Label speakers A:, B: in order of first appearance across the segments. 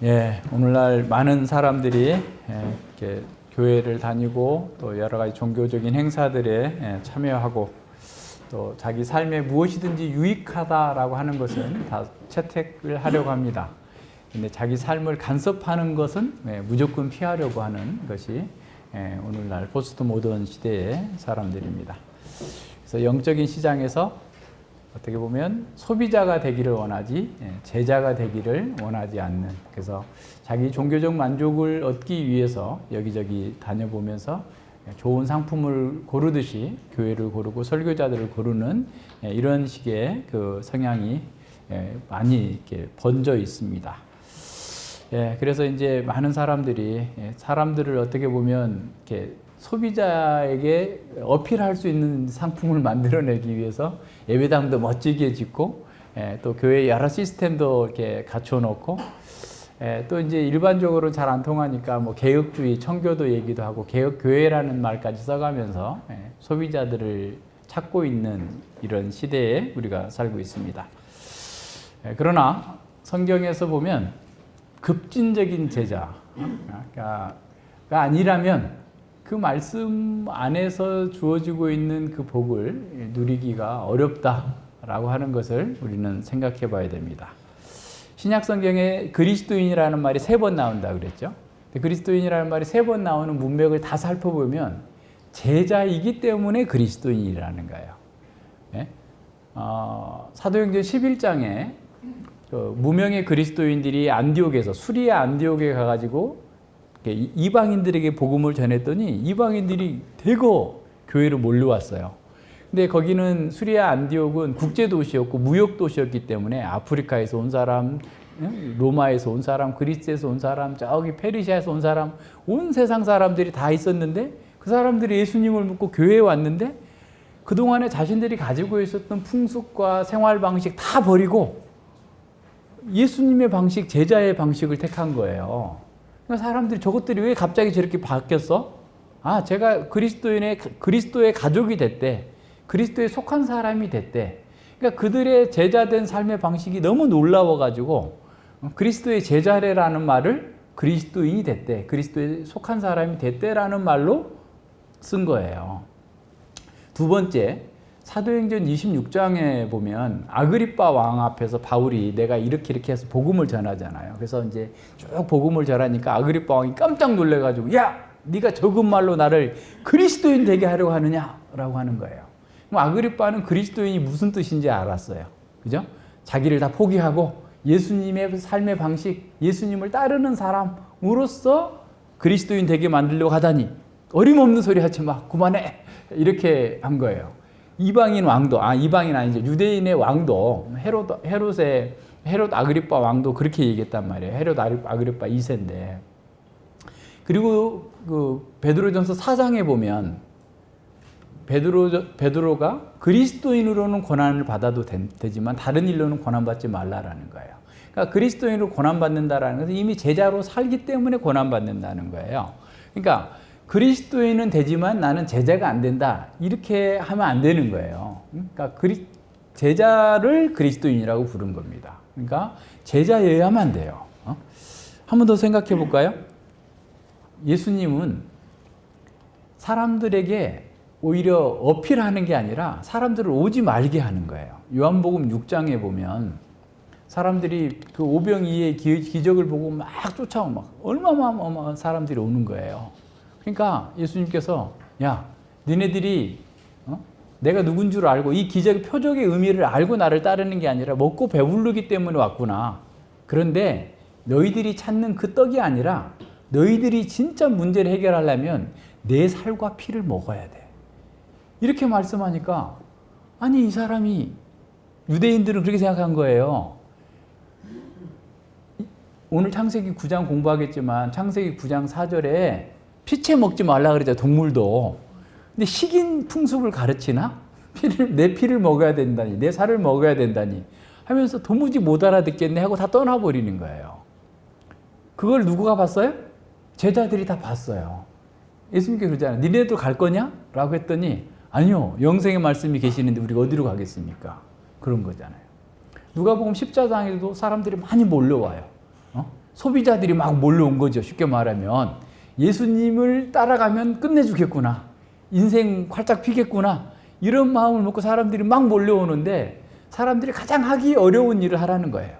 A: 예, 오늘날 많은 사람들이 이렇게 교회를 다니고 또 여러 가지 종교적인 행사들에 참여하고 또 자기 삶에 무엇이든지 유익하다라고 하는 것은 다 채택을 하려고 합니다. 근데 자기 삶을 간섭하는 것은 무조건 피하려고 하는 것이 오늘날 포스트 모던 시대의 사람들입니다. 그래서 영적인 시장에서 어떻게 보면 소비자가 되기를 원하지 제자가 되기를 원하지 않는, 그래서 자기 종교적 만족을 얻기 위해서 여기저기 다녀보면서 좋은 상품을 고르듯이 교회를 고르고 설교자들을 고르는 이런 식의 그 성향이 많이 이렇게 번져 있습니다. 그래서 이제 많은 사람들이 사람들을 어떻게 보면 이렇게 소비자에게 어필할 수 있는 상품을 만들어내기 위해서 예배당도 멋지게 짓고 또 교회 여러 시스템도 이렇게 갖춰놓고 또 이제 일반적으로 잘 안 통하니까 뭐 개혁주의, 청교도 얘기도 하고 개혁교회라는 말까지 써가면서 소비자들을 찾고 있는 이런 시대에 우리가 살고 있습니다. 그러나 성경에서 보면 급진적인 제자가 아니라면 그 말씀 안에서 주어지고 있는 그 복을 누리기가 어렵다라고 하는 것을 우리는 생각해 봐야 됩니다. 신약 성경에 그리스도인이라는 말이 3번 나온다 그랬죠. 그리스도인이라는 말이 3번 나오는 문맥을 다 살펴보면 제자이기 때문에 그리스도인이라는 거예요. 사도행전 11장에 그 무명의 그리스도인들이 안디옥에서 수리아 안디옥에 가가지고 이방인들에게 복음을 전했더니 이방인들이 대거 교회로 몰려왔어요. 근데 거기는 수리아 안디옥은 국제도시였고 무역도시였기 때문에 아프리카에서 온 사람, 로마에서 온 사람, 그리스에서 온 사람, 저기 페르시아에서 온 사람, 온 세상 사람들이 다 있었는데 그 사람들이 예수님을 믿고 교회에 왔는데 그동안에 자신들이 가지고 있었던 풍습과 생활 방식 다 버리고 예수님의 방식, 제자의 방식을 택한 거예요. 그러니까 사람들이 저것들이 왜 갑자기 저렇게 바뀌었어? 제가 그리스도의 가족이 됐대. 그리스도에 속한 사람이 됐대. 그러니까 그들의 제자된 삶의 방식이 너무 놀라워가지고 그리스도의 제자래라는 말을 그리스도인이 됐대. 그리스도에 속한 사람이 됐대라는 말로 쓴 거예요. 두 번째, 사도행전 26장에 보면 아그리빠 왕 앞에서 바울이 내가 이렇게 해서 복음을 전하잖아요. 그래서 이제 쭉 복음을 전하니까 아그리빠 왕이 깜짝 놀래가지고 야, 네가 적은 말로 나를 그리스도인 되게 하려고 하느냐라고 하는 거예요. 그럼 아그리빠는 그리스도인이 무슨 뜻인지 알았어요. 그죠? 자기를 다 포기하고 예수님의 삶의 방식, 예수님을 따르는 사람으로서 그리스도인 되게 만들려고 하다니 어림없는 소리 하지 마, 그만해, 이렇게 한 거예요. 이방인 왕도, 이방인 아니죠. 유대인의 왕도, 헤롯 아그리빠 왕도 그렇게 얘기했단 말이에요. 헤롯 아그리빠 2세인데. 그리고 그 베드로전서 4장에 보면 베드로가 그리스도인으로는 고난을 받아도 되지만 다른 일로는 고난받지 말라라는 거예요. 그러니까 그리스도인으로 고난받는다라는 것은 이미 제자로 살기 때문에 고난받는다는 거예요. 그러니까 그리스도인은 되지만 나는 제자가 안 된다, 이렇게 하면 안 되는 거예요. 그러니까 제자를 그리스도인이라고 부른 겁니다. 그러니까 제자여야만 돼요. 한 번 더 생각해 볼까요? 예수님은 사람들에게 오히려 어필하는 게 아니라 사람들을 오지 말게 하는 거예요. 요한복음 6장에 보면 사람들이 그 오병이의 기적을 보고 막 쫓아오고 막 얼마나 사람들이 오는 거예요. 그러니까 예수님께서 야, 니네들이 내가 누군 줄 알고 이 기적의 표적의 의미를 알고 나를 따르는 게 아니라 먹고 배부르기 때문에 왔구나. 그런데 너희들이 찾는 그 떡이 아니라 너희들이 진짜 문제를 해결하려면 내 살과 피를 먹어야 돼. 이렇게 말씀하니까 아니, 이 사람이, 유대인들은 그렇게 생각한 거예요. 오늘 창세기 9장 공부하겠지만 창세기 9장 4절에 피채 먹지 말라 그러죠, 동물도. 근데 식인 풍습을 가르치나? 내 피를 먹어야 된다니, 내 살을 먹어야 된다니 하면서 도무지 못 알아듣겠네 하고 다 떠나버리는 거예요. 그걸 누구가 봤어요? 제자들이 다 봤어요. 예수님께서 그러잖아요. 니네도 갈 거냐? 라고 했더니 아니요, 영생의 말씀이 계시는데 우리가 어디로 가겠습니까? 그런 거잖아요. 누가복음 14장에도 사람들이 많이 몰려와요. 소비자들이 막 몰려온 거죠. 쉽게 말하면 예수님을 따라가면 끝내주겠구나, 인생 활짝 피겠구나, 이런 마음을 먹고 사람들이 막 몰려오는데 사람들이 가장 하기 어려운 일을 하라는 거예요.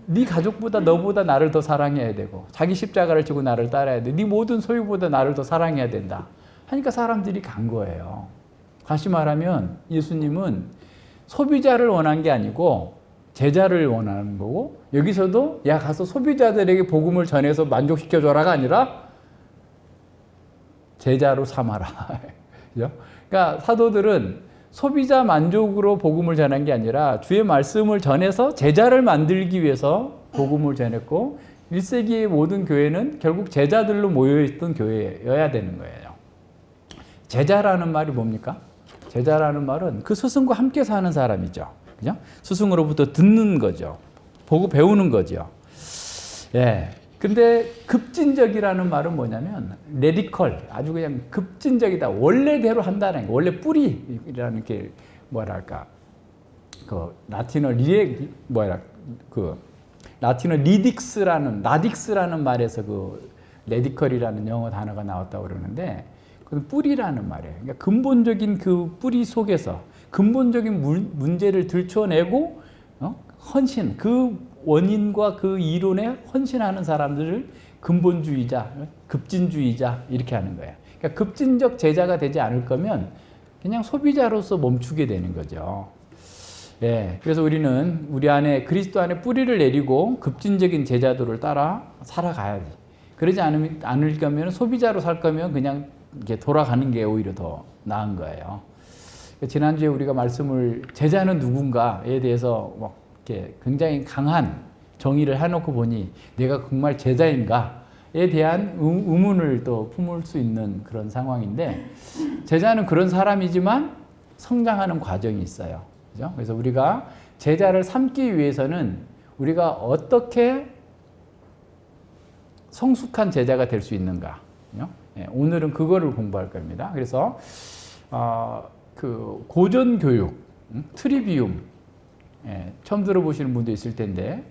A: 네 가족보다 너보다 나를 더 사랑해야 되고, 자기 십자가를 지고 나를 따라야 돼. 네 모든 소유보다 나를 더 사랑해야 된다 하니까 사람들이 간 거예요. 다시 말하면 예수님은 소비자를 원한 게 아니고 제자를 원하는 거고, 여기서도 야 가서 소비자들에게 복음을 전해서 만족시켜줘라가 아니라 제자로 삼아라. 그죠? 그러니까 사도들은 소비자 만족으로 복음을 전한 게 아니라 주의 말씀을 전해서 제자를 만들기 위해서 복음을 전했고, 1세기의 모든 교회는 결국 제자들로 모여있던 교회여야 되는 거예요. 제자라는 말이 뭡니까? 제자라는 말은 그 스승과 함께 사는 사람이죠. 그죠? 스승으로부터 듣는 거죠. 보고 배우는 거죠. 예. 근데 급진적이라는 말은 뭐냐면 레디컬, 아주 그냥 급진적이다. 원래대로 한다는 거. 원래 뿌리라는 게 뭐랄까, 그 라틴어 라틴어 라딕스라는 말에서 그 레디컬이라는 영어 단어가 나왔다고 그러는데, 그건 뿌리라는 말이에요. 그러니까 근본적인 그 뿌리 속에서 근본적인 문제를 들춰내고 헌신, 그 원인과 그 이론에 헌신하는 사람들을 근본주의자, 급진주의자 이렇게 하는 거예요. 그러니까 급진적 제자가 되지 않을 거면 그냥 소비자로서 멈추게 되는 거죠. 예, 그래서 우리는 우리 안에 그리스도 안에 뿌리를 내리고 급진적인 제자도를 따라 살아가야지. 그러지 않을 거면, 소비자로 살 거면 그냥 이렇게 돌아가는 게 오히려 더 나은 거예요. 지난주에 우리가 말씀을 제자는 누군가에 대해서 막 이렇게 굉장히 강한 정의를 해놓고 보니 내가 정말 제자인가에 대한 의문을 또 품을 수 있는 그런 상황인데, 제자는 그런 사람이지만 성장하는 과정이 있어요. 그죠? 그래서 우리가 제자를 삼기 위해서는 우리가 어떻게 성숙한 제자가 될 수 있는가. 오늘은 그거를 공부할 겁니다. 그래서 그 고전 교육, 트리비움, 처음 들어보시는 분도 있을 텐데,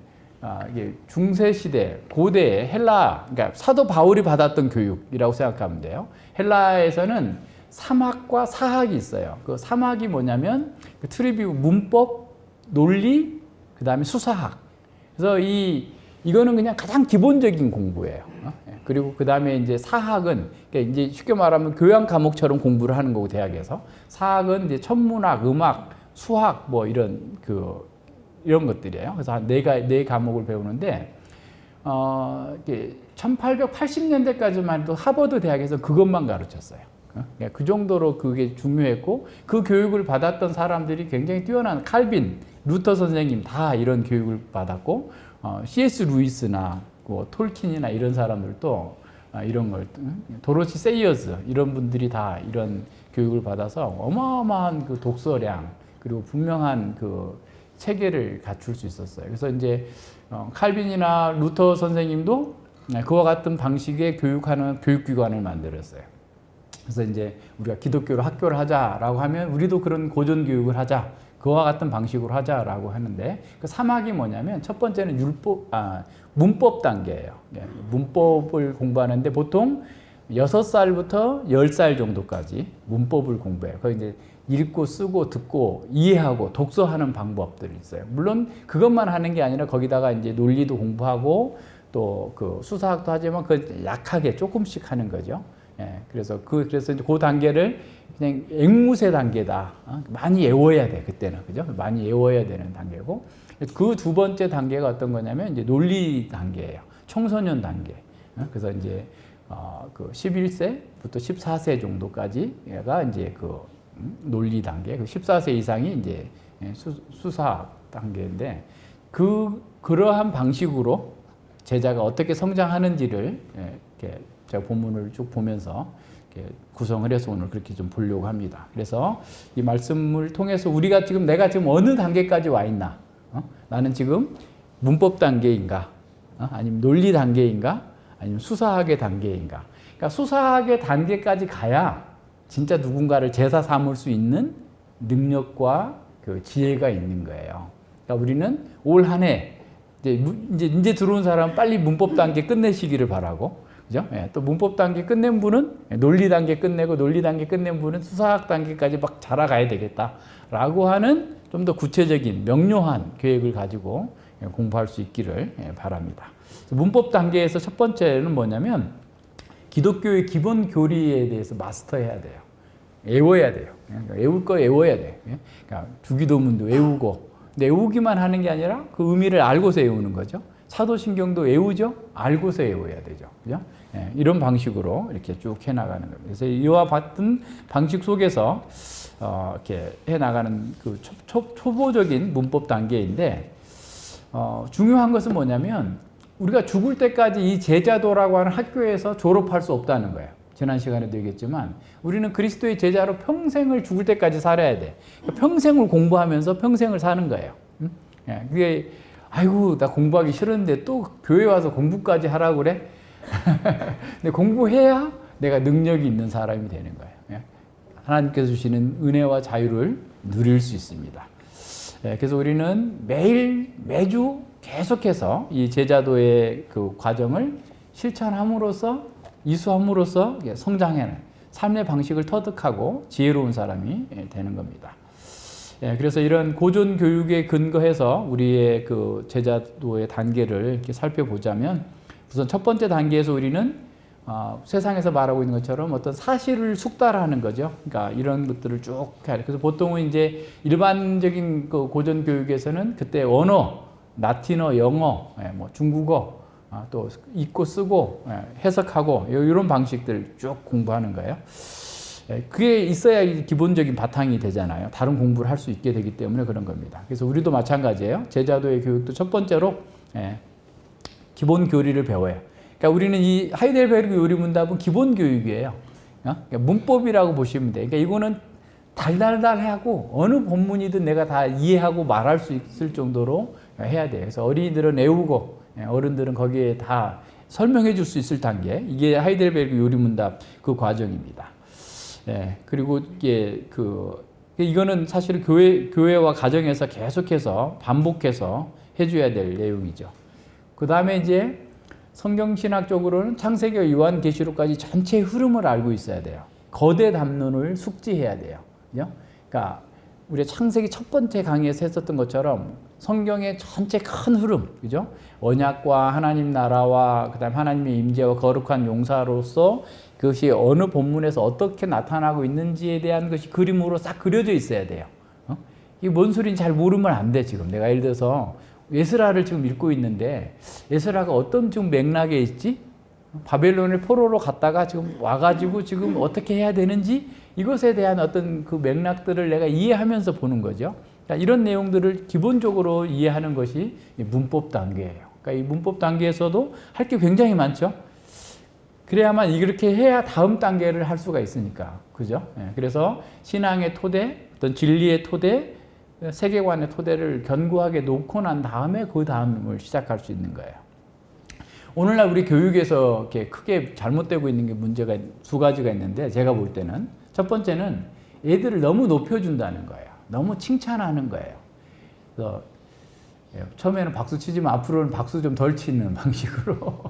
A: 이게 중세 시대 고대 헬라, 그러니까 사도 바울이 받았던 교육이라고 생각하면 돼요. 헬라에서는 3학과 4학이 있어요. 그 3학이 뭐냐면 그 트리비움, 문법, 논리, 그 다음에 수사학. 그래서 이거는 그냥 가장 기본적인 공부예요. 그리고 그 다음에 이제 사학은, 그러니까 이제 쉽게 말하면 교양 과목처럼 공부를 하는 거고, 대학에서. 사학은 이제 천문학, 음악, 수학, 뭐 이런 것들이에요. 그래서 네 과목을 배우는데, 1880년대까지만 해도 하버드 대학에서 그것만 가르쳤어요. 그러니까 그 정도로 그게 중요했고, 그 교육을 받았던 사람들이 굉장히 뛰어난 칼빈, 루터 선생님 다 이런 교육을 받았고, C.S. 루이스나 톨킨이나 이런 사람들도 이런 걸, 도로시 세이어스 이런 분들이 다 이런 교육을 받아서 어마어마한 그 독서량, 그리고 분명한 그 체계를 갖출 수 있었어요. 그래서 이제 칼빈이나 루터 선생님도 그와 같은 방식의 교육하는 교육기관을 만들었어요. 그래서 이제 우리가 기독교로 학교를 하자라고 하면 우리도 그런 고전 교육을 하자, 그와 같은 방식으로 하자라고 하는데, 그 3학이 뭐냐면 첫 번째는 문법 단계예요. 문법을 공부하는데 보통 6살부터 10살 정도까지 문법을 공부해요. 거기 이제 읽고 쓰고 듣고 이해하고 독서하는 방법들이 있어요. 물론 그것만 하는 게 아니라 거기다가 이제 논리도 공부하고 또 그 수사학도 하지만 그 약하게 조금씩 하는 거죠. 그래서 이제 그 단계를 그냥 앵무새 단계다. 많이 외워야 돼, 그때는. 그죠? 많이 외워야 되는 단계고. 그 두 번째 단계가 어떤 거냐면 이제 논리 단계예요. 청소년 단계. 그래서 이제 그 11세부터 14세 정도까지가 이제 그 논리 단계. 그 14세 이상이 이제 수사 단계인데, 그러한 방식으로 제자가 어떻게 성장하는지를 이렇게 제가 본문을 쭉 보면서 구성을 해서 오늘 그렇게 좀 보려고 합니다. 그래서 이 말씀을 통해서 내가 지금 어느 단계까지 와 있나? 나는 지금 문법 단계인가? 아니면 논리 단계인가? 아니면 수사학의 단계인가? 그러니까 수사학의 단계까지 가야 진짜 누군가를 제자 삼을 수 있는 능력과 그 지혜가 있는 거예요. 그러니까 우리는 올 한 해 이제 들어온 사람은 빨리 문법 단계 끝내시기를 바라고, 그죠? 예, 또 문법 단계 끝낸 분은 논리 단계 끝내고 논리 단계 끝낸 분은 수사학 단계까지 막 자라가야 되겠다라고 하는 좀 더 구체적인 명료한 계획을 가지고 공부할 수 있기를 바랍니다. 문법 단계에서 첫 번째는 뭐냐면 기독교의 기본 교리에 대해서 마스터해야 돼요. 외워야 돼요. 외울 거 외워야 돼요. 그러니까 주기도문도 외우고, 근데 외우기만 하는 게 아니라 그 의미를 알고서 외우는 거죠. 사도신경도 외우죠. 알고서 외워야 되죠. 그죠? 이런 방식으로 이렇게 쭉 해나가는 겁니다. 그래서 이와 같은 방식 속에서 이렇게 해나가는 그 초보적인 문법 단계인데, 중요한 것은 뭐냐면 우리가 죽을 때까지 이 제자도라고 하는 학교에서 졸업할 수 없다는 거예요. 지난 시간에도 얘기했지만 우리는 그리스도의 제자로 평생을 죽을 때까지 살아야 돼. 그러니까 평생을 공부하면서 평생을 사는 거예요. 그게 아이고 나 공부하기 싫은데 또 교회 와서 공부까지 하라고 그래? 근데 공부해야 내가 능력이 있는 사람이 되는 거예요. 하나님께서 주시는 은혜와 자유를 누릴 수 있습니다. 그래서 우리는 매주 계속해서 이 제자도의 그 과정을 실천함으로써 이수함으로써 성장하는 삶의 방식을 터득하고 지혜로운 사람이 되는 겁니다. 그래서 이런 고전 교육에 근거해서 우리의 그 제자도의 단계를 이렇게 살펴보자면, 우선 첫 번째 단계에서 우리는 세상에서 말하고 있는 것처럼 어떤 사실을 숙달하는 거죠. 그러니까 이런 것들을 쭉 해야 돼. 그래서 보통은 이제 일반적인 그 고전 교육에서는 그때 언어, 라틴어, 영어, 뭐 중국어, 또 읽고 쓰고 해석하고 이런 방식들 쭉 공부하는 거예요. 그게 있어야 기본적인 바탕이 되잖아요. 다른 공부를 할 수 있게 되기 때문에 그런 겁니다. 그래서 우리도 마찬가지예요. 제자도의 교육도 첫 번째로 기본 교리를 배워요. 그러니까 우리는 이 하이델베르그 요리문답은 기본 교육이에요. 그러니까 문법이라고 보시면 돼요. 그러니까 이거는 달달달하고 어느 본문이든 내가 다 이해하고 말할 수 있을 정도로 해야 돼요. 그래서 어린이들은 외우고 어른들은 거기에 다 설명해 줄 수 있을 단계. 이게 하이델베르그 요리문답 그 과정입니다. 그리고 이거는 사실 교회와 가정에서 계속해서 반복해서 해줘야 될 내용이죠. 그 다음에 이제 성경신학적으로는 창세기와 요한계시록까지 전체 흐름을 알고 있어야 돼요. 거대 담론을 숙지해야 돼요. 그죠? 그러니까 우리 창세기 첫 번째 강의에서 했었던 것처럼 성경의 전체 큰 흐름, 그죠? 언약과 하나님 나라와 그다음 하나님의 임재와 거룩한 용사로서 그것이 어느 본문에서 어떻게 나타나고 있는지에 대한 것이 그림으로 싹 그려져 있어야 돼요. 이게 뭔 소리인지 잘 모르면 안 돼. 지금 내가 예를 들어서 에스라를 지금 읽고 있는데 에스라가 어떤 지금 맥락에 있지? 바벨론을 포로로 갔다가 지금 와가지고 지금 어떻게 해야 되는지 이것에 대한 어떤 그 맥락들을 내가 이해하면서 보는 거죠. 그러니까 이런 내용들을 기본적으로 이해하는 것이 문법 단계예요. 그러니까 이 문법 단계에서도 할 게 굉장히 많죠. 그래야만 이렇게 해야 다음 단계를 할 수가 있으니까. 그죠? 그래서 신앙의 토대, 어떤 진리의 토대, 세계관의 토대를 견고하게 놓고 난 다음에 그 다음을 시작할 수 있는 거예요. 오늘날 우리 교육에서 이렇게 크게 잘못되고 있는 게 문제가 두 가지가 있는데, 제가 볼 때는 첫 번째는 애들을 너무 높여준다는 거예요. 너무 칭찬하는 거예요. 그래서 처음에는 박수 치지만 앞으로는 박수 좀 덜 치는 방식으로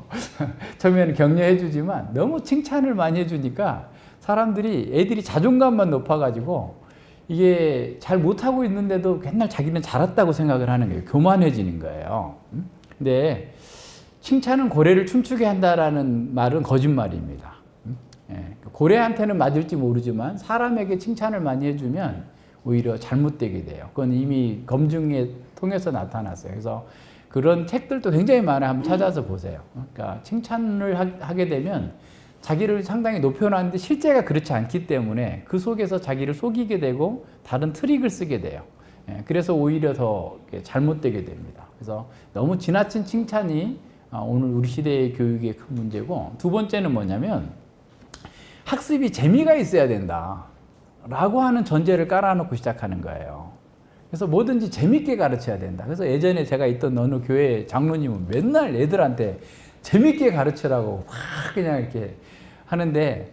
A: 처음에는 격려해주지만 너무 칭찬을 많이 해주니까 애들이 자존감만 높아가지고 이게 잘 못하고 있는데도 맨날 자기는 잘했다고 생각을 하는 거예요. 교만해지는 거예요. 근데 칭찬은 고래를 춤추게 한다라는 말은 거짓말입니다. 고래한테는 맞을지 모르지만 사람에게 칭찬을 많이 해주면 오히려 잘못되게 돼요. 그건 이미 검증에 통해서 나타났어요. 그래서 그런 책들도 굉장히 많아요. 한번 찾아서 보세요. 그러니까 칭찬을 하게 되면 자기를 상당히 높여놨는데 실제가 그렇지 않기 때문에 그 속에서 자기를 속이게 되고 다른 트릭을 쓰게 돼요. 그래서 오히려 더 잘못되게 됩니다. 그래서 너무 지나친 칭찬이 오늘 우리 시대의 교육의 큰 문제고, 두 번째는 뭐냐면 학습이 재미가 있어야 된다 라고 하는 전제를 깔아놓고 시작하는 거예요. 그래서 뭐든지 재밌게 가르쳐야 된다. 그래서 예전에 제가 있던 어느 교회 장로님은 맨날 애들한테 재밌게 가르치라고 막 그냥 이렇게 하는데,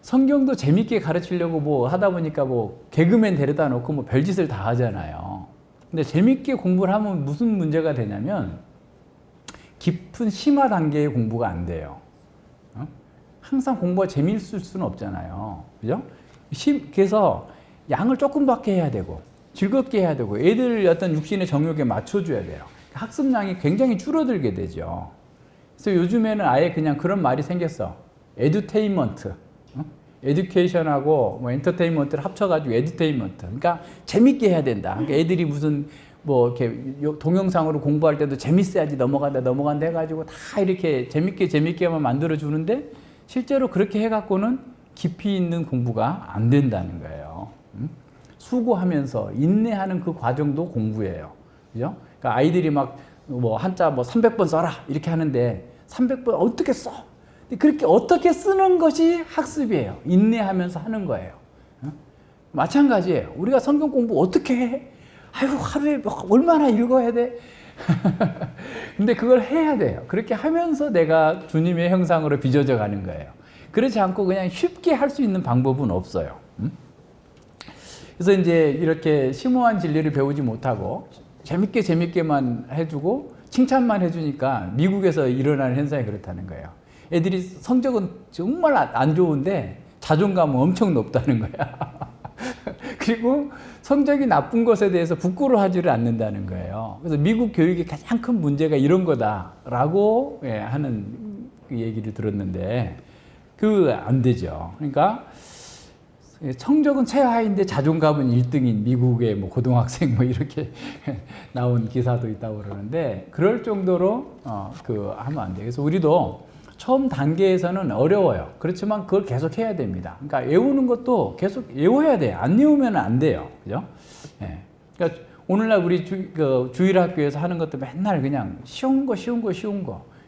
A: 성경도 재밌게 가르치려고 뭐 하다 보니까 뭐 개그맨 데려다 놓고 뭐 별짓을 다 하잖아요. 근데 재밌게 공부를 하면 무슨 문제가 되냐면 깊은 심화 단계의 공부가 안 돼요. 항상 공부가 재미있을 수는 없잖아요. 그죠? 그래서 양을 조금밖에 해야 되고 즐겁게 해야 되고 애들 어떤 육신의 정욕에 맞춰줘야 돼요. 학습량이 굉장히 줄어들게 되죠. 그래서 요즘에는 아예 그냥 그런 말이 생겼어. 에듀테인먼트. 에듀케이션하고 뭐 엔터테인먼트를 합쳐가지고 에듀테인먼트. 그러니까 재밌게 해야 된다. 그러니까 애들이 무슨 뭐 이렇게 동영상으로 공부할 때도 재밌어야지 넘어간다 해가지고 다 이렇게 재밌게만 만들어 주는데 실제로 그렇게 해갖고는 깊이 있는 공부가 안 된다는 거예요. 수고하면서 인내하는 그 과정도 공부예요. 그죠? 그러니까 아이들이 막 뭐 한자 뭐 300번 써라 이렇게 하는데 300번 어떻게 써? 그렇게 어떻게 쓰는 것이 학습이에요. 인내하면서 하는 거예요. 마찬가지예요. 우리가 성경 공부 어떻게 해? 아이고 하루에 얼마나 읽어야 돼? 근데 그걸 해야 돼요. 그렇게 하면서 내가 주님의 형상으로 빚어져 가는 거예요. 그렇지 않고 그냥 쉽게 할 수 있는 방법은 없어요. 그래서 이제 이렇게 심오한 진리를 배우지 못하고 재밌게만 해주고 칭찬만 해주니까 미국에서 일어나는 현상이 그렇다는 거예요. 애들이 성적은 정말 안 좋은데 자존감은 엄청 높다는 거야. 그리고 성적이 나쁜 것에 대해서 부끄러워하지를 않는다는 거예요. 그래서 미국 교육의 가장 큰 문제가 이런 거다라고 하는 얘기를 들었는데 안 되죠. 그러니까 성적은 최하인데 자존감은 1등인 미국의 뭐 고등학생 뭐 이렇게 나온 기사도 있다고 그러는데 그럴 정도로 하면 안 돼요. 그래서 우리도 처음 단계에서는 어려워요. 그렇지만 그걸 계속 해야 됩니다. 그러니까 외우는 것도 계속 외워야 돼요. 안 외우면 안 돼요. 그죠? 예. 그러니까 오늘날 우리 주일학교에서 하는 것도 맨날 그냥 쉬운 거.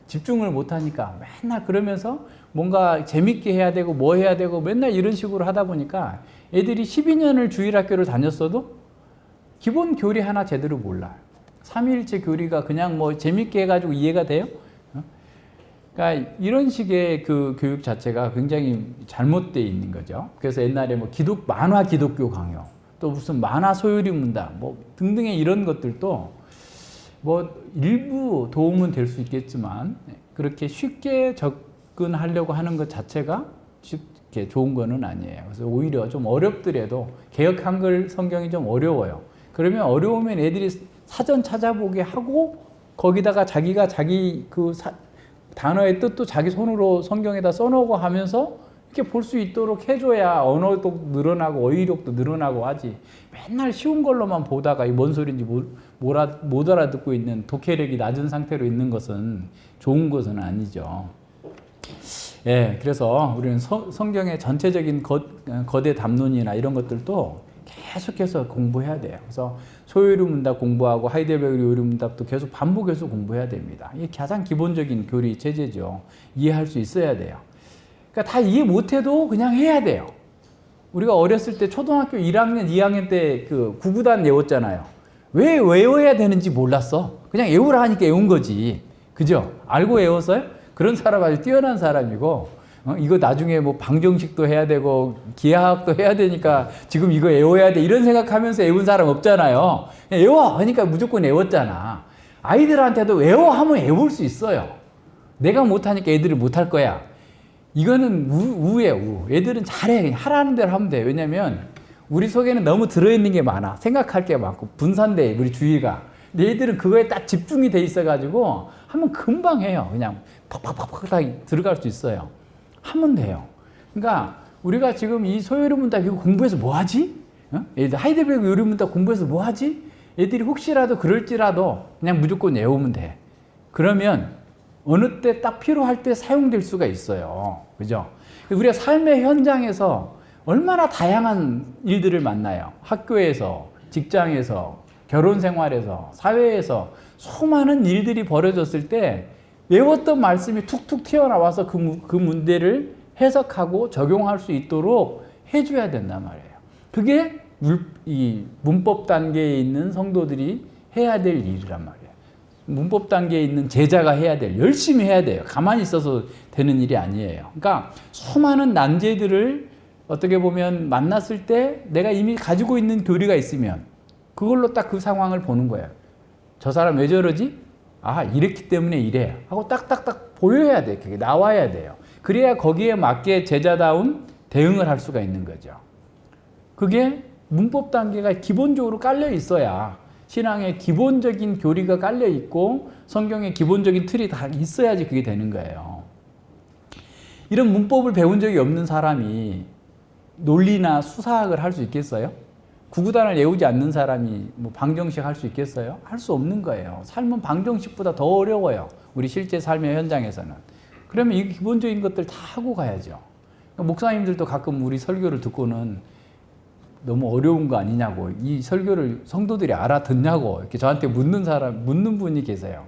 A: 집중을 못 하니까 맨날 그러면서 뭔가 재밌게 해야 되고 뭐 해야 되고 맨날 이런 식으로 하다 보니까 애들이 12년을 주일학교를 다녔어도 기본 교리 하나 제대로 몰라요. 삼위일체 교리가 그냥 뭐 재밌게 해가지고 이해가 돼요? 그러니까 이런 식의 그 교육 자체가 굉장히 잘못되어 있는 거죠. 그래서 옛날에 뭐 만화 기독교 강요, 또 무슨 만화 소요리 문답, 뭐 등등의 이런 것들도 뭐 일부 도움은 될 수 있겠지만 그렇게 쉽게 접근하려고 하는 것 자체가 쉽게 좋은 거는 아니에요. 그래서 오히려 좀 어렵더라도 개역 한글 성경이 좀 어려워요. 그러면 어려우면 애들이 사전 찾아보게 하고 거기다가 자기가 자기 단어의 뜻도 자기 손으로 성경에다 써놓고 하면서 이렇게 볼 수 있도록 해줘야 언어도 늘어나고 어휘력도 늘어나고 하지. 맨날 쉬운 걸로만 보다가 이 뭔 소리인지 못 알아듣고 있는 독해력이 낮은 상태로 있는 것은 좋은 것은 아니죠. 예, 그래서 우리는 성경의 전체적인 거대 담론이나 이런 것들도 계속해서 공부해야 돼요. 그래서 소요리 문답 공부하고 하이델베르 요리 문답도 계속 반복해서 공부해야 됩니다. 이게 가장 기본적인 교리 체제죠. 이해할 수 있어야 돼요. 그러니까 다 이해 못해도 그냥 해야 돼요. 우리가 어렸을 때 초등학교 1학년, 2학년 때 구구단 외웠잖아요. 왜 외워야 되는지 몰랐어. 그냥 외우라 하니까 외운 거지. 그죠? 알고 외웠어요? 그런 사람 아주 뛰어난 사람이고, 이거 나중에 뭐 방정식도 해야 되고, 기하학도 해야 되니까 지금 이거 외워야 돼. 이런 생각하면서 외운 사람 없잖아요. 그냥 외워! 하니까 무조건 외웠잖아. 아이들한테도 외워! 하면 외울 수 있어요. 내가 못하니까 애들이 못할 거야. 이거는 우예요. 애들은 잘해. 그냥 하라는 대로 하면 돼. 왜냐면 우리 속에는 너무 들어있는 게 많아. 생각할 게 많고 분산돼. 우리 주의가. 근데 애들은 그거에 딱 집중이 돼 있어가지고 하면 금방 해요. 그냥 팍팍팍팍 들어갈 수 있어요. 하면 돼요. 그러니까 우리가 지금 이 소요리 문답 이거 공부해서 뭐 하지? 애들 하이델베르 요리 문답 공부해서 뭐 하지? 애들이 혹시라도 그럴지라도 그냥 무조건 외우면 돼. 그러면 어느 때 딱 필요할 때 사용될 수가 있어요. 그죠? 우리가 삶의 현장에서 얼마나 다양한 일들을 만나요. 학교에서, 직장에서, 결혼 생활에서, 사회에서 수많은 일들이 벌어졌을 때 외웠던 말씀이 툭툭 튀어나와서 그 문제를 해석하고 적용할 수 있도록 해줘야 된단 말이에요. 그게 이 문법 단계에 있는 성도들이 해야 될 일이란 말이에요. 문법 단계에 있는 제자가 해야 될, 열심히 해야 돼요. 가만히 있어서 되는 일이 아니에요. 그러니까 수많은 난제들을 어떻게 보면 만났을 때 내가 이미 가지고 있는 교리가 있으면 그걸로 딱 그 상황을 보는 거예요. 저 사람 왜 저러지? 아, 이랬기 때문에 이래. 하고 딱딱딱 보여야 돼. 그게 나와야 돼요. 그래야 거기에 맞게 제자다운 대응을 할 수가 있는 거죠. 그게 문법 단계가 기본적으로 깔려 있어야 신앙의 기본적인 교리가 깔려 있고 성경의 기본적인 틀이 다 있어야지 그게 되는 거예요. 이런 문법을 배운 적이 없는 사람이 논리나 수사학을 할 수 있겠어요? 구구단을 외우지 않는 사람이 뭐 방정식 할 수 있겠어요? 할 수 없는 거예요. 삶은 방정식보다 더 어려워요. 우리 실제 삶의 현장에서는. 그러면 이 기본적인 것들 다 하고 가야죠. 목사님들도 가끔 우리 설교를 듣고는 너무 어려운 거 아니냐고, 이 설교를 성도들이 알아듣냐고 이렇게 저한테 묻는 분이 계세요.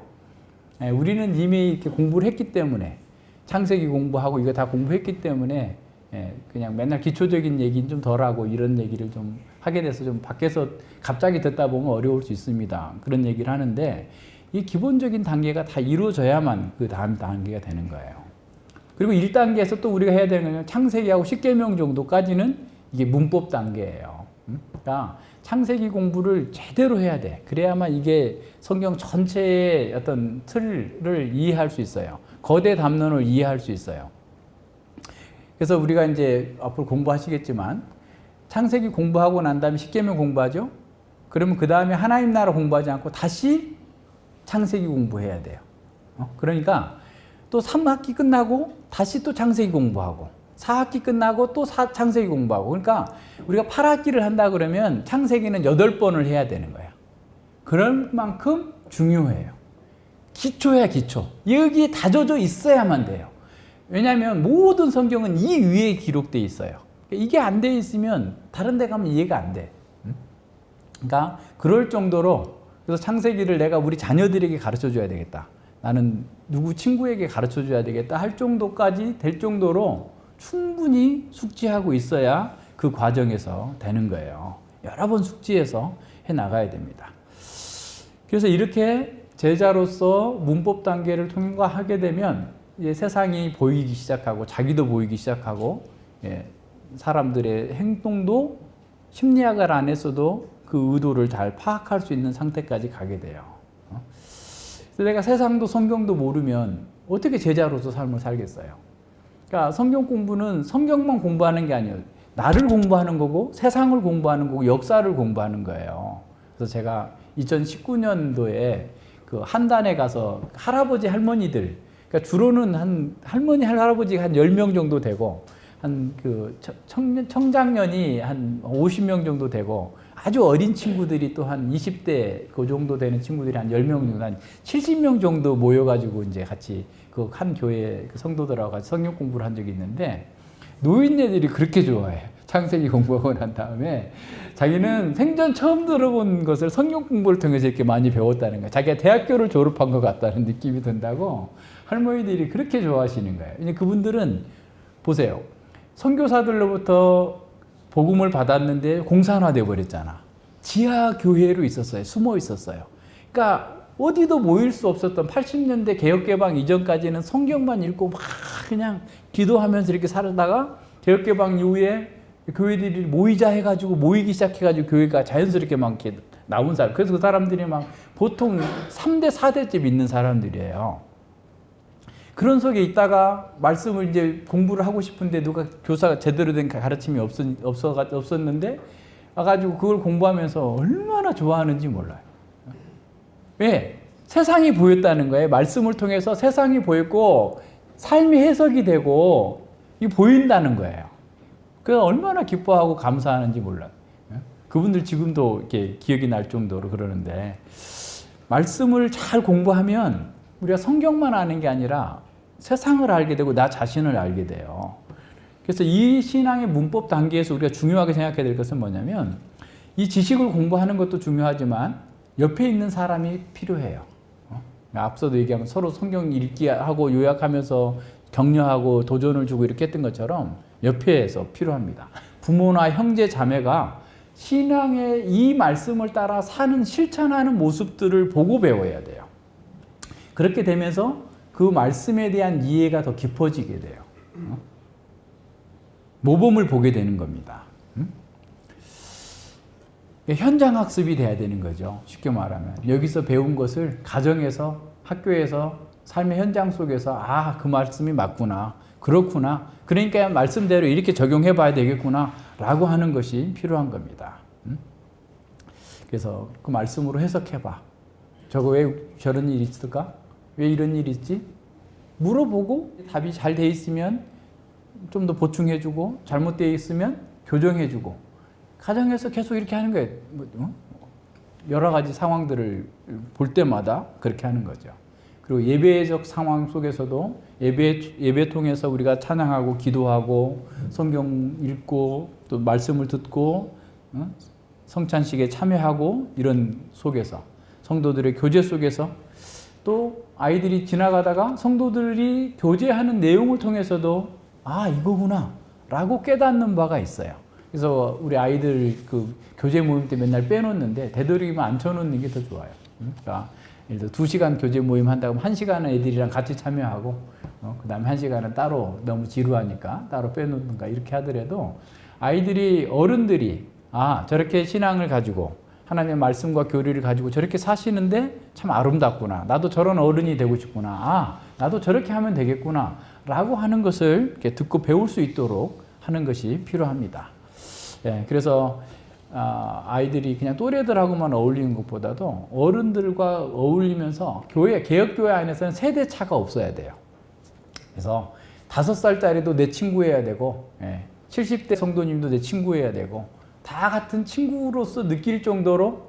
A: 우리는 이미 이렇게 공부를 했기 때문에, 창세기 공부하고 이거 다 공부했기 때문에 그냥 맨날 기초적인 얘기는 좀 덜하고 이런 얘기를 좀 하게 돼서 좀 밖에서 갑자기 듣다 보면 어려울 수 있습니다. 그런 얘기를 하는데 이 기본적인 단계가 다 이루어져야만 그 다음 단계가 되는 거예요. 그리고 1단계에서 또 우리가 해야 되는 건 창세기하고 십계명 정도까지는 이게 문법 단계예요. 그러니까 창세기 공부를 제대로 해야 돼. 그래야만 이게 성경 전체의 어떤 틀을 이해할 수 있어요. 거대 담론을 이해할 수 있어요. 그래서 우리가 이제 앞으로 공부하시겠지만 창세기 공부하고 난 다음에 십계명 공부하죠. 그러면 그 다음에 하나님 나라 공부하지 않고 다시 창세기 공부해야 돼요. 그러니까 또 3학기 끝나고 다시 또 창세기 공부하고 4학기 끝나고 또 창세기 공부하고, 그러니까 우리가 8학기를 한다 그러면 창세기는 8번을 해야 되는 거예요. 그럴 만큼 중요해요. 기초야 기초. 여기에 다져져 있어야만 돼요. 왜냐하면 모든 성경은 이 위에 기록되어 있어요. 이게 안 돼 있으면 다른 데 가면 이해가 안 돼. 그러니까 그럴 정도로, 그래서 창세기를 내가 우리 자녀들에게 가르쳐 줘야 되겠다. 나는 누구 친구에게 가르쳐 줘야 되겠다 할 정도까지 될 정도로 충분히 숙지하고 있어야 그 과정에서 되는 거예요. 여러 번 숙지해서 해 나가야 됩니다. 그래서 이렇게 제자로서 문법 단계를 통과하게 되면 이제 세상이 보이기 시작하고 자기도 보이기 시작하고, 사람들의 행동도 심리학을 안 했어도 그 의도를 잘 파악할 수 있는 상태까지 가게 돼요. 그래서 내가 세상도 성경도 모르면 어떻게 제자로서 삶을 살겠어요? 그러니까 성경 공부는 성경만 공부하는 게 아니에요. 나를 공부하는 거고 세상을 공부하는 거고 역사를 공부하는 거예요. 그래서 제가 2019년도에 그 한단에 가서 할아버지 할머니들, 그러니까 주로는 한 할머니 할아버지가 한 10명 정도 되고 한 그 청장년이 한 50명 정도 되고 아주 어린 친구들이 또 한 20대 그 정도 되는 친구들이 한 10명 정도, 한 70명 정도 모여가지고 이제 같이 그 한 교회 성도들하고 같이 성경 공부를 한 적이 있는데, 노인네들이 그렇게 좋아해. 창세기 공부하고 난 다음에 자기는 생전 처음 들어본 것을 성경 공부를 통해서 이렇게 많이 배웠다는 거야. 자기가 대학교를 졸업한 것 같다는 느낌이 든다고 할머니들이 그렇게 좋아하시는 거예요. 왜냐면 그분들은 보세요. 선교사들로부터 복음을 받았는데 공산화되어 버렸잖아. 지하 교회로 있었어요. 숨어 있었어요. 그러니까 어디도 모일 수 없었던 80년대 개혁개방 이전까지는 성경만 읽고 막 그냥 기도하면서 이렇게 살다가 개혁개방 이후에 교회들이 모이자 해가지고 모이기 시작해가지고 교회가 자연스럽게 막 이렇게 나온 사람. 그래서 그 사람들이 막 보통 3대, 4대째 믿는 사람들이에요. 그런 속에 있다가 말씀을 이제 공부를 하고 싶은데 누가 교사가 제대로 된 가르침이 없었는데 와가지고 그걸 공부하면서 얼마나 좋아하는지 몰라요. 왜? 세상이 보였다는 거예요. 말씀을 통해서 세상이 보였고 삶이 해석이 되고 이 보인다는 거예요. 그래서 얼마나 기뻐하고 감사하는지 몰라요. 그분들 지금도 이렇게 기억이 날 정도로 그러는데, 말씀을 잘 공부하면 우리가 성경만 아는 게 아니라 세상을 알게 되고 나 자신을 알게 돼요. 그래서 이 신앙의 문법 단계에서 우리가 중요하게 생각해야 될 것은 뭐냐면, 이 지식을 공부하는 것도 중요하지만 옆에 있는 사람이 필요해요. 앞서도 얘기한 서로 성경 읽기 하고 요약하면서 격려하고 도전을 주고 이렇게 했던 것처럼 옆에서 필요합니다. 부모나 형제 자매가 신앙의 이 말씀을 따라 사는 실천하는 모습들을 보고 배워야 돼요. 그렇게 되면서 그 말씀에 대한 이해가 더 깊어지게 돼요. 모범을 보게 되는 겁니다. 현장 학습이 돼야 되는 거죠. 쉽게 말하면 여기서 배운 것을 가정에서, 학교에서, 삶의 현장 속에서 그 말씀이 맞구나, 그렇구나, 그러니까 말씀대로 이렇게 적용해 봐야 되겠구나 라고 하는 것이 필요한 겁니다. 그래서 그 말씀으로 해석해 봐. 저거 왜 저런 일이 있을까? 왜 이런 일이 있지? 물어보고 답이 잘 돼 있으면 좀 더 보충해 주고, 잘못되어 있으면 교정해 주고, 가정에서 계속 이렇게 하는 거예요. 여러 가지 상황들을 볼 때마다 그렇게 하는 거죠. 그리고 예배적 상황 속에서도 예배 통해서 우리가 찬양하고 기도하고 성경 읽고 또 말씀을 듣고 성찬식에 참여하고, 이런 속에서 성도들의 교제 속에서 또 아이들이 지나가다가 성도들이 교제하는 내용을 통해서도 이거구나 라고 깨닫는 바가 있어요. 그래서 우리 아이들 그 교제 모임 때 맨날 빼놓는데 되도록이면 앉혀놓는 게 더 좋아요. 그러니까 예를 들어 2시간 교제 모임 한다고 하면 1시간은 애들이랑 같이 참여하고, 그 다음에 1시간은 따로 너무 지루하니까 따로 빼놓는가, 이렇게 하더라도 아이들이, 어른들이 저렇게 신앙을 가지고 하나님의 말씀과 교리를 가지고 저렇게 사시는데 참 아름답구나, 나도 저런 어른이 되고 싶구나, 나도 저렇게 하면 되겠구나 라고 하는 것을 이렇게 듣고 배울 수 있도록 하는 것이 필요합니다. 그래서 아이들이 그냥 또래들하고만 어울리는 것보다도 어른들과 어울리면서 개혁교회 안에서는 세대 차가 없어야 돼요. 그래서 5살짜리도 내 친구여야 되고, 70대 성도님도 내 친구여야 되고, 다 같은 친구로서 느낄 정도로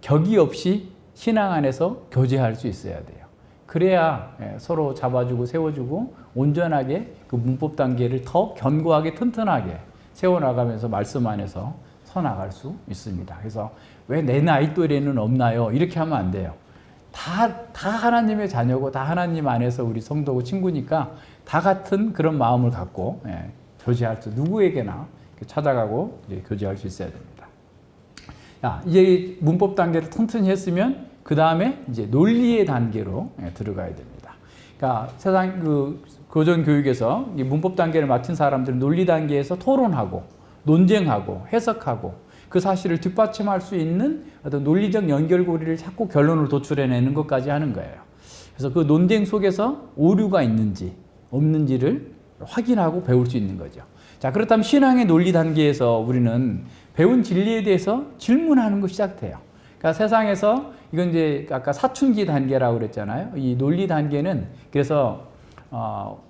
A: 격이 없이 신앙 안에서 교제할 수 있어야 돼요. 그래야 서로 잡아주고 세워주고 온전하게 그 문법 단계를 더 견고하게 튼튼하게 세워나가면서 말씀 안에서 서나갈 수 있습니다. 그래서 왜 내 나이 또래는 없나요? 이렇게 하면 안 돼요. 다 하나님의 자녀고 다 하나님 안에서 우리 성도고 친구니까 다 같은 그런 마음을 갖고 교제할 수, 누구에게나 찾아가고 교제할 수 있어야 됩니다. 이제 문법 단계를 튼튼히 했으면 그 다음에 이제 논리의 단계로 들어가야 됩니다. 그러니까 세상 그 교전 교육에서 문법 단계를 마친 사람들은 논리 단계에서 토론하고 논쟁하고 해석하고 그 사실을 뒷받침할 수 있는 어떤 논리적 연결고리를 찾고 결론을 도출해내는 것까지 하는 거예요. 그래서 그 논쟁 속에서 오류가 있는지 없는지를 확인하고 배울 수 있는 거죠. 자, 그렇다면 신앙의 논리 단계에서 우리는 배운 진리에 대해서 질문하는 거 시작돼요. 그러니까 세상에서 이건 이제 아까 사춘기 단계라고 그랬잖아요. 이 논리 단계는 그래서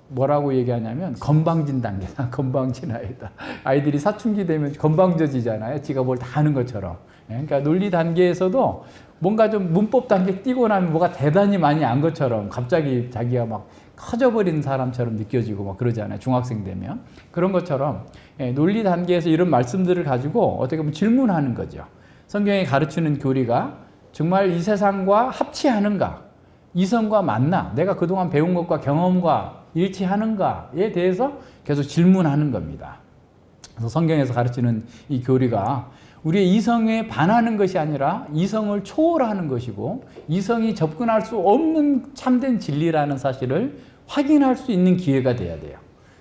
A: 뭐라고 얘기하냐면 건방진 단계다. 건방진 아이다. 아이들이 사춘기 되면 건방져지잖아요. 지가 뭘 다 아는 것처럼. 그러니까 논리 단계에서도 뭔가 좀 문법 단계 뛰고 나면 뭐가 대단히 많이 안 것처럼 갑자기 자기가 막 커져버린 사람처럼 느껴지고 막 그러잖아요. 중학생 되면. 그런 것처럼 논리 단계에서 이런 말씀들을 가지고 어떻게 보면 질문하는 거죠. 성경이 가르치는 교리가 정말 이 세상과 합치하는가? 이성과 맞나? 내가 그동안 배운 것과 경험과 일치하는가에 대해서 계속 질문하는 겁니다. 그래서 성경에서 가르치는 이 교리가 우리의 이성에 반하는 것이 아니라 이성을 초월하는 것이고, 이성이 접근할 수 없는 참된 진리라는 사실을 확인할 수 있는 기회가 돼야 돼요.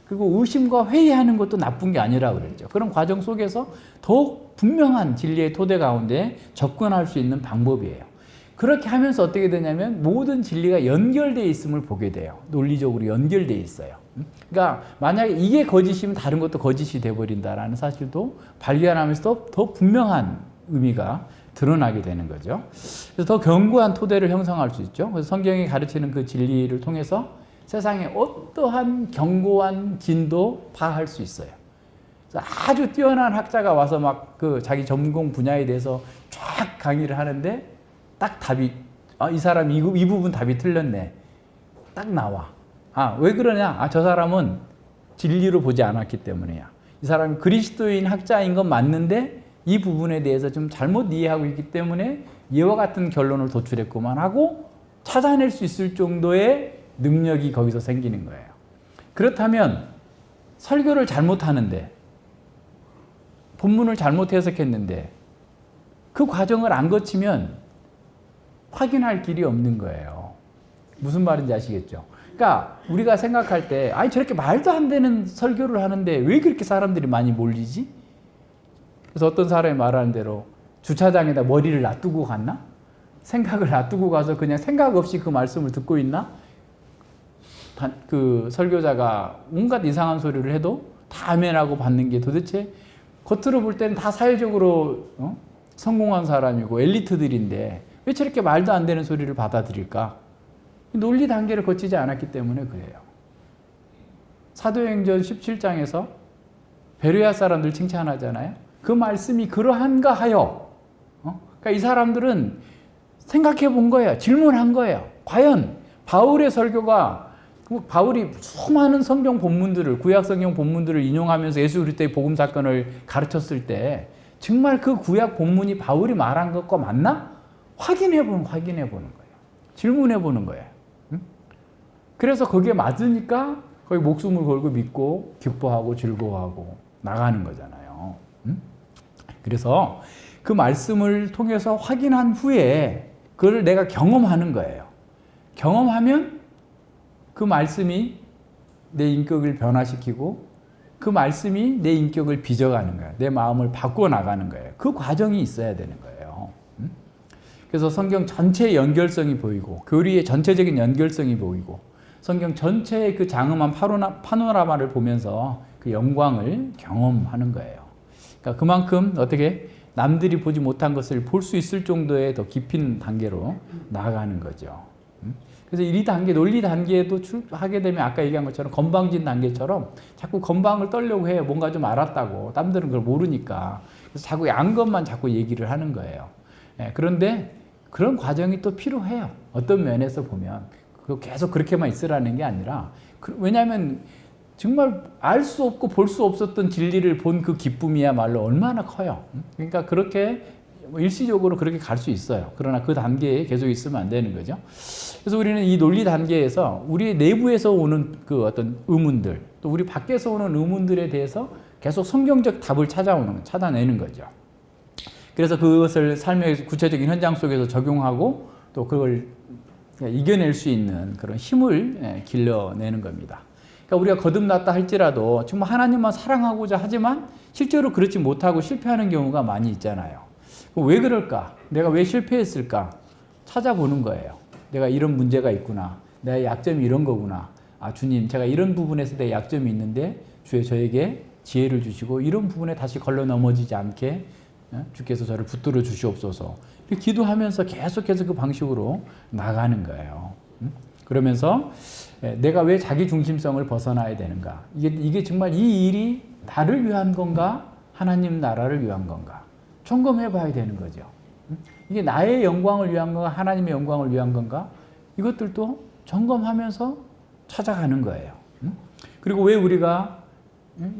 A: 그리고 의심과 회의하는 것도 나쁜 게 아니라고 그랬죠. 그런 과정 속에서 더욱 분명한 진리의 토대 가운데 접근할 수 있는 방법이에요. 그렇게 하면서 어떻게 되냐면 모든 진리가 연결되어 있음을 보게 돼요. 논리적으로 연결되어 있어요. 그러니까 만약에 이게 거짓이면 다른 것도 거짓이 돼버린다라는 사실도 발견하면서 더 분명한 의미가 드러나게 되는 거죠. 그래서 더 견고한 토대를 형성할 수 있죠. 그래서 성경이 가르치는 그 진리를 통해서 세상에 어떠한 견고한 진도 파할 수 있어요. 아주 뛰어난 학자가 와서 막 그 자기 전공 분야에 대해서 쫙 강의를 하는데 딱 답이 이 사람 이 부분 답이 틀렸네. 딱 나와. 왜 그러냐? 저 사람은 진리로 보지 않았기 때문이야. 이 사람이 그리스도인 학자인 건 맞는데 이 부분에 대해서 좀 잘못 이해하고 있기 때문에 이와 같은 결론을 도출했구만 하고 찾아낼 수 있을 정도의 능력이 거기서 생기는 거예요. 그렇다면 설교를 잘못하는데, 본문을 잘못 해석했는데 그 과정을 안 거치면 확인할 길이 없는 거예요. 무슨 말인지 아시겠죠? 그러니까 우리가 생각할 때 저렇게 말도 안 되는 설교를 하는데 왜 그렇게 사람들이 많이 몰리지? 그래서 어떤 사람이 말하는 대로 주차장에다 머리를 놔두고 갔나? 생각을 놔두고 가서 그냥 생각 없이 그 말씀을 듣고 있나? 그 설교자가 온갖 이상한 소리를 해도 다 아멘하고 받는 게 도대체 겉으로 볼 때는 다 사회적으로 성공한 사람이고 엘리트들인데 왜 저렇게 말도 안 되는 소리를 받아들일까? 논리 단계를 거치지 않았기 때문에 그래요. 사도행전 17장에서 베레아 사람들 칭찬하잖아요. 그 말씀이 그러한가 하여. 그러니까 이 사람들은 생각해 본 거예요. 질문한 거예요. 과연 바울의 설교가 바울이 수많은 성경 본문들을 구약 성경 본문들을 인용하면서 예수 그리스도의 복음 사건을 가르쳤을 때 정말 그 구약 본문이 바울이 말한 것과 맞나? 확인해 보는 거예요. 질문해 보는 거예요. 그래서 거기에 맞으니까 거기 목숨을 걸고 믿고 기뻐하고 즐거워하고 나가는 거잖아요. 그래서 그 말씀을 통해서 확인한 후에 그걸 내가 경험하는 거예요. 경험하면 그 말씀이 내 인격을 변화시키고 그 말씀이 내 인격을 빚어가는 거예요. 내 마음을 바꿔나가는 거예요. 그 과정이 있어야 되는 거예요. 그래서 성경 전체의 연결성이 보이고 교리의 전체적인 연결성이 보이고 성경 전체의 그 장엄한 파노라마를 보면서 그 영광을 경험하는 거예요. 그러니까 그만큼 어떻게 남들이 보지 못한 것을 볼 수 있을 정도의 더 깊은 단계로 나아가는 거죠. 그래서 1단계, 논리 단계에도 하게 되면 아까 얘기한 것처럼 건방진 단계처럼 자꾸 건방을 떨려고 해요. 뭔가 좀 알았다고. 남들은 그걸 모르니까. 그래서 자꾸 양 것만 자꾸 얘기를 하는 거예요. 그런데 그런 과정이 또 필요해요. 어떤 면에서 보면. 계속 그렇게만 있으라는 게 아니라 왜냐하면 정말 알 수 없고 볼 수 없었던 진리를 본 그 기쁨이야말로 얼마나 커요. 그러니까 그렇게 일시적으로 그렇게 갈 수 있어요. 그러나 그 단계에 계속 있으면 안 되는 거죠. 그래서 우리는 이 논리 단계에서 우리 내부에서 오는 그 어떤 의문들, 또 우리 밖에서 오는 의문들에 대해서 계속 성경적 답을 찾아내는 거죠. 그래서 그것을 삶의 구체적인 현장 속에서 적용하고 또 그걸 이겨낼 수 있는 그런 힘을 길러내는 겁니다. 그러니까 우리가 거듭났다 할지라도 정말 하나님만 사랑하고자 하지만 실제로 그렇지 못하고 실패하는 경우가 많이 있잖아요. 왜 그럴까? 내가 왜 실패했을까? 찾아보는 거예요. 내가 이런 문제가 있구나. 내 약점이 이런 거구나. 아, 주님, 제가 이런 부분에서 내 약점이 있는데 주여 저에게 지혜를 주시고 이런 부분에 다시 걸러 넘어지지 않게 주께서 저를 붙들어 주시옵소서. 기도하면서 계속해서 그 방식으로 나가는 거예요. 그러면서 내가 왜 자기 중심성을 벗어나야 되는가? 이게 정말 이 일이 나를 위한 건가? 하나님 나라를 위한 건가? 점검해 봐야 되는 거죠. 이게 나의 영광을 위한 건가? 하나님의 영광을 위한 건가? 이것들도 점검하면서 찾아가는 거예요. 그리고 왜 우리가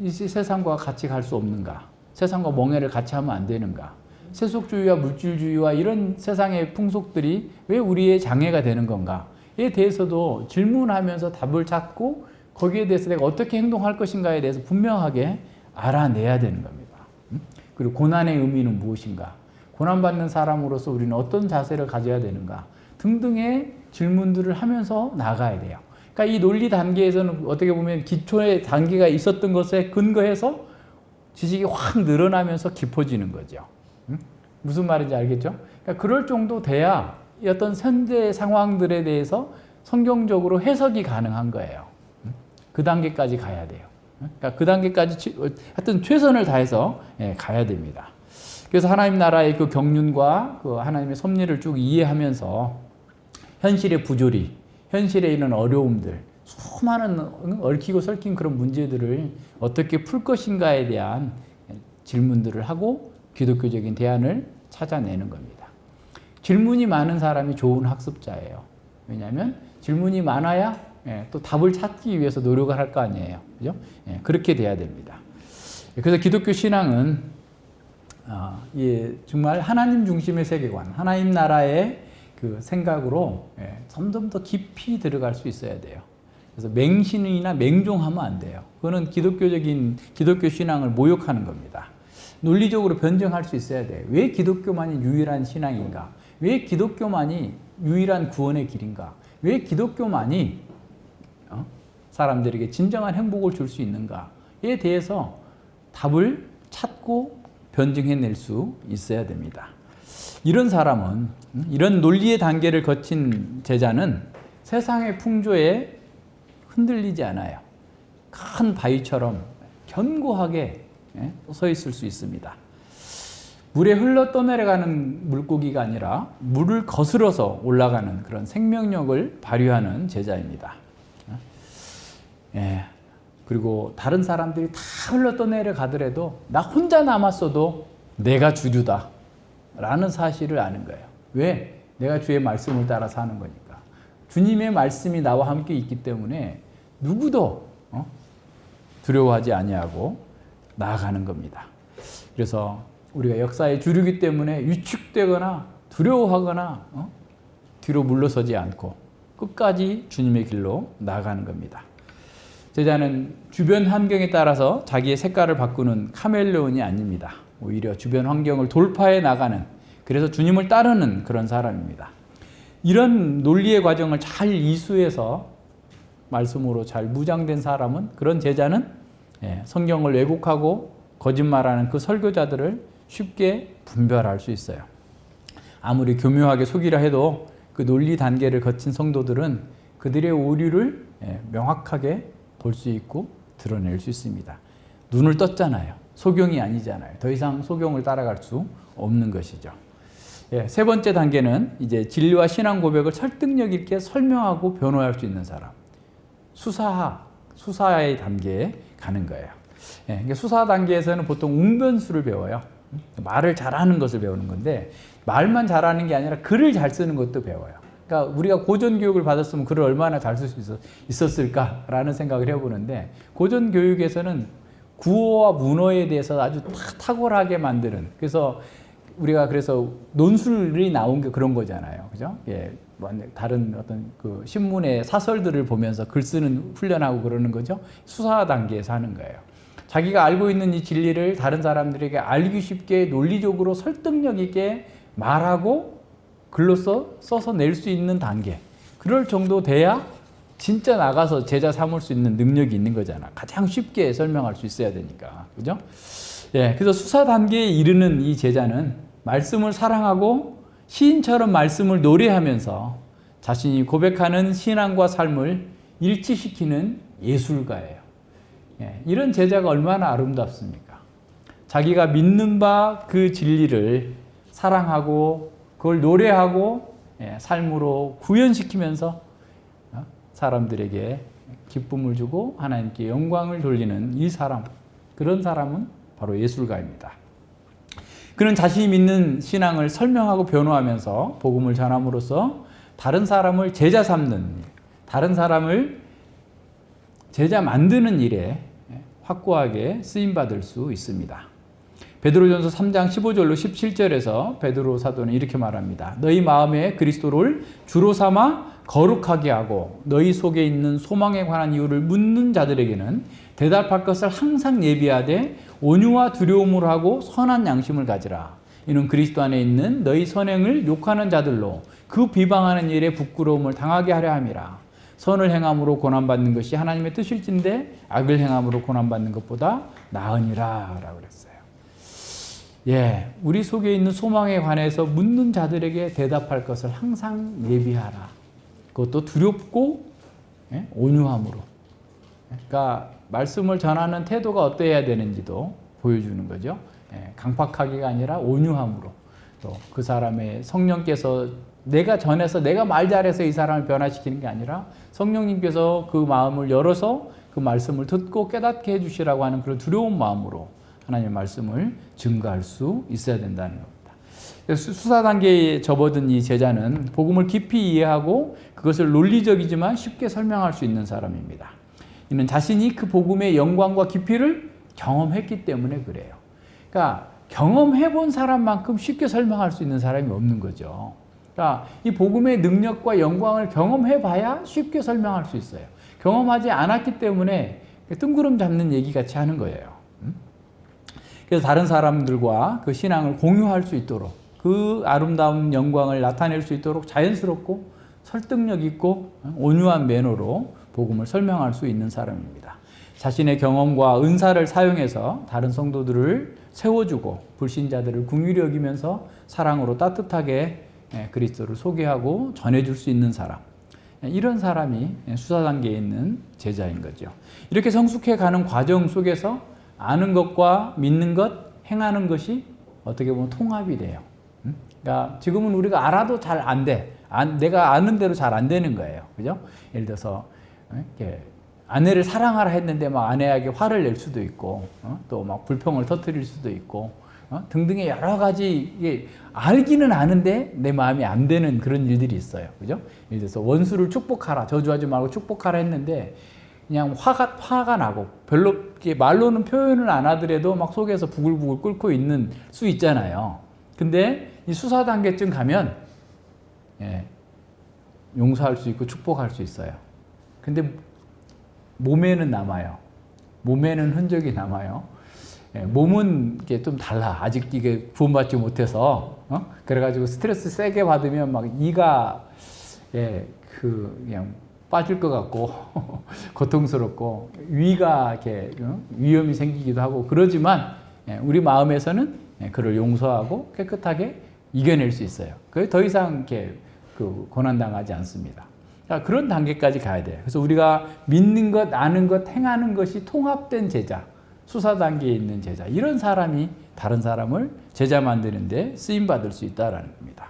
A: 이 세상과 같이 갈 수 없는가? 세상과 멍해를 같이 하면 안 되는가? 세속주의와 물질주의와 이런 세상의 풍속들이 왜 우리의 장애가 되는 건가에 대해서도 질문하면서 답을 찾고 거기에 대해서 내가 어떻게 행동할 것인가에 대해서 분명하게 알아내야 되는 겁니다. 그리고 고난의 의미는 무엇인가? 고난받는 사람으로서 우리는 어떤 자세를 가져야 되는가? 등등의 질문들을 하면서 나가야 돼요. 그러니까 이 논리 단계에서는 어떻게 보면 기초의 단계가 있었던 것에 근거해서 지식이 확 늘어나면서 깊어지는 거죠. 무슨 말인지 알겠죠? 그러니까 그럴 정도 돼야 어떤 현재 상황들에 대해서 성경적으로 해석이 가능한 거예요. 그 단계까지 가야 돼요. 그러니까 그 단계까지 하여튼 최선을 다해서 가야 됩니다. 그래서 하나님 나라의 그 경륜과 그 하나님의 섭리를 쭉 이해하면서 현실의 부조리, 현실에 있는 어려움들, 수많은 얽히고 설킨 그런 문제들을 어떻게 풀 것인가에 대한 질문들을 하고 기독교적인 대안을 찾아내는 겁니다. 질문이 많은 사람이 좋은 학습자예요. 왜냐하면 질문이 많아야 또 답을 찾기 위해서 노력을 할 거 아니에요. 그죠? 그렇게 돼야 됩니다. 그래서 기독교 신앙은 정말 하나님 중심의 세계관, 하나님 나라의 그 생각으로 점점 더 깊이 들어갈 수 있어야 돼요. 그래서 맹신이나 맹종하면 안 돼요. 그거는 기독교 신앙을 모욕하는 겁니다. 논리적으로 변증할 수 있어야 돼요. 왜 기독교만이 유일한 신앙인가? 왜 기독교만이 유일한 구원의 길인가? 왜 기독교만이 사람들에게 진정한 행복을 줄 수 있는가에 대해서 답을 찾고 변증해낼 수 있어야 됩니다. 이런 사람은, 이런 논리의 단계를 거친 제자는 세상의 풍조에 흔들리지 않아요. 큰 바위처럼 견고하게 서 있을 수 있습니다. 물에 흘러 떠내려가는 물고기가 아니라 물을 거스러서 올라가는 그런 생명력을 발휘하는 제자입니다. 그리고 다른 사람들이 다 흘러 떠내려가더라도 나 혼자 남았어도 내가 주류다 라는 사실을 아는 거예요. 왜? 내가 주의 말씀을 따라 사는 거니까. 주님의 말씀이 나와 함께 있기 때문에 누구도 두려워하지 아니하고 나아가는 겁니다. 그래서 우리가 역사의 주류이기 때문에 위축되거나 두려워하거나 뒤로 물러서지 않고 끝까지 주님의 길로 나아가는 겁니다. 제자는 주변 환경에 따라서 자기의 색깔을 바꾸는 카멜레온이 아닙니다. 오히려 주변 환경을 돌파해 나가는, 그래서 주님을 따르는 그런 사람입니다. 이런 논리의 과정을 잘 이수해서 말씀으로 잘 무장된 사람은, 그런 제자는 성경을 왜곡하고 거짓말하는 그 설교자들을 쉽게 분별할 수 있어요. 아무리 교묘하게 속이라 해도 그 논리 단계를 거친 성도들은 그들의 오류를 명확하게 볼 수 있고 드러낼 수 있습니다. 눈을 떴잖아요. 소경이 아니잖아요. 더 이상 소경을 따라갈 수 없는 것이죠. 세 번째 단계는 이제 진리와 신앙 고백을 설득력 있게 설명하고 변호할 수 있는 사람. 수사의 단계에 가는 거예요. 수사 단계에서는 보통 웅변수를 배워요. 말을 잘하는 것을 배우는 건데, 말만 잘하는 게 아니라 글을 잘 쓰는 것도 배워요. 그러니까 우리가 고전 교육을 받았으면 글을 얼마나 잘 쓸 수 있었을까라는 생각을 해보는데, 고전 교육에서는 구어와 문어에 대해서 아주 탁월하게 만드는, 그래서 우리가 그래서 논술이 나온 게 그런 거잖아요. 그죠? 다른 어떤 그 신문의 사설들을 보면서 글 쓰는 훈련하고 그러는 거죠. 수사 단계에서 하는 거예요. 자기가 알고 있는 이 진리를 다른 사람들에게 알기 쉽게 논리적으로 설득력 있게 말하고 글로써 써서 낼 수 있는 단계. 그럴 정도 돼야 진짜 나가서 제자 삼을 수 있는 능력이 있는 거잖아. 가장 쉽게 설명할 수 있어야 되니까. 그죠? 그래서 수사 단계에 이르는 이 제자는 말씀을 사랑하고 시인처럼 말씀을 노래하면서 자신이 고백하는 신앙과 삶을 일치시키는 예술가예요. 이런 제자가 얼마나 아름답습니까? 자기가 믿는 바 그 진리를 사랑하고 그걸 노래하고 삶으로 구현시키면서 사람들에게 기쁨을 주고 하나님께 영광을 돌리는 이 사람, 그런 사람은 바로 예술가입니다. 그는 자신이 믿는 신앙을 설명하고 변호하면서 복음을 전함으로써 다른 사람을 제자 삼는, 다른 사람을 제자 만드는 일에 확고하게 쓰임받을 수 있습니다. 베드로전서 3장 15절로 17절에서 베드로 사도는 이렇게 말합니다. 너희 마음에 그리스도를 주로 삼아 거룩하게 하고 너희 속에 있는 소망에 관한 이유를 묻는 자들에게는 대답할 것을 항상 예비하되 온유와 두려움으로 하고 선한 양심을 가지라. 이는 그리스도 안에 있는 너희 선행을 욕하는 자들로 그 비방하는 일에 부끄러움을 당하게 하려 함이라. 선을 행함으로 고난받는 것이 하나님의 뜻일진데 악을 행함으로 고난받는 것보다 나으니라 라고 그랬어요. 우리 속에 있는 소망에 관해서 묻는 자들에게 대답할 것을 항상 예비하라. 그것도 두렵고 온유함으로. 그러니까 말씀을 전하는 태도가 어떠해야 되는지도 보여주는 거죠. 강팍하기가 아니라 온유함으로. 또 그 사람의 성령께서 내가 전해서 내가 말 잘해서 이 사람을 변화시키는 게 아니라 성령님께서 그 마음을 열어서 그 말씀을 듣고 깨닫게 해주시라고 하는 그런 두려운 마음으로 하나님의 말씀을 증거할 수 있어야 된다는 겁니다. 수사 단계에 접어든 이 제자는 복음을 깊이 이해하고 그것을 논리적이지만 쉽게 설명할 수 있는 사람입니다. 이는 자신이 그 복음의 영광과 깊이를 경험했기 때문에 그래요. 그러니까 경험해 본 사람만큼 쉽게 설명할 수 있는 사람이 없는 거죠. 그러니까 이 복음의 능력과 영광을 경험해 봐야 쉽게 설명할 수 있어요. 경험하지 않았기 때문에 뜬구름 잡는 얘기 같이 하는 거예요. 그래서 다른 사람들과 그 신앙을 공유할 수 있도록 그 아름다운 영광을 나타낼 수 있도록 자연스럽고 설득력 있고 온유한 매너로 복음을 설명할 수 있는 사람입니다. 자신의 경험과 은사를 사용해서 다른 성도들을 세워주고 불신자들을 긍휼히 여기면서 사랑으로 따뜻하게 그리스도를 소개하고 전해줄 수 있는 사람, 이런 사람이 수사 단계에 있는 제자인 거죠. 이렇게 성숙해 가는 과정 속에서 아는 것과 믿는 것, 행하는 것이 어떻게 보면 통합이 돼요. 그러니까 지금은 우리가 알아도 잘 안 돼. 내가 아는 대로 잘 안 되는 거예요. 그죠? 예를 들어서 이렇게 아내를 사랑하라 했는데 막 아내에게 화를 낼 수도 있고, 또 막 불평을 터뜨릴 수도 있고, 등등의 여러 가지, 이게 알기는 아는데 내 마음이 안 되는 그런 일들이 있어요. 그죠? 예를 들어서 원수를 축복하라, 저주하지 말고 축복하라 했는데 그냥 화가 나고 별로 말로는 표현을 안 하더라도 막 속에서 부글부글 끓고 있는 수 있잖아요. 근데 이 수사 단계쯤 가면 용서할 수 있고 축복할 수 있어요. 근데 몸에는 남아요. 몸에는 흔적이 남아요. 몸은 이게 좀 달라. 아직 이게 구원받지 못해서, 그래가지고 스트레스 세게 받으면 막 이가, 그냥 빠질 것 같고, 고통스럽고, 위가 이렇게, 위험이 생기기도 하고, 그러지만, 우리 마음에서는 그를 용서하고 깨끗하게 이겨낼 수 있어요. 더 이상 이렇게 고난당하지 않습니다. 그런 단계까지 가야 돼요. 그래서 우리가 믿는 것, 아는 것, 행하는 것이 통합된 제자, 수사 단계에 있는 제자, 이런 사람이 다른 사람을 제자 만드는데 쓰임 받을 수 있다라는 겁니다.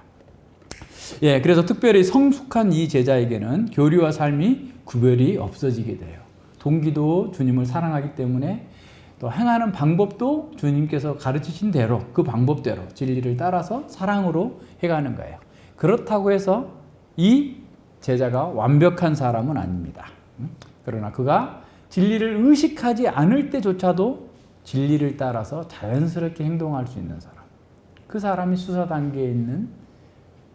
A: 그래서 특별히 성숙한 이 제자에게는 교리와 삶이 구별이 없어지게 돼요. 동기도 주님을 사랑하기 때문에 또 행하는 방법도 주님께서 가르치신 대로, 그 방법대로 진리를 따라서 사랑으로 해가는 거예요. 그렇다고 해서 이 제자가 완벽한 사람은 아닙니다. 그러나 그가 진리를 의식하지 않을 때조차도 진리를 따라서 자연스럽게 행동할 수 있는 사람, 그 사람이 수사 단계에 있는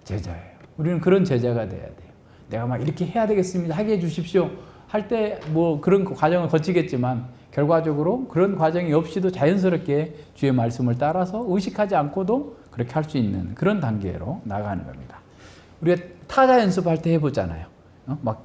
A: 제자예요. 우리는 그런 제자가 돼야 돼요. 내가 막 이렇게 해야 되겠습니다, 하게 해주십시오 할 때 뭐 그런 과정을 거치겠지만 결과적으로 그런 과정이 없이도 자연스럽게 주의 말씀을 따라서 의식하지 않고도 그렇게 할 수 있는 그런 단계로 나가는 겁니다. 우리가 타자 연습할 때 해보잖아요. 막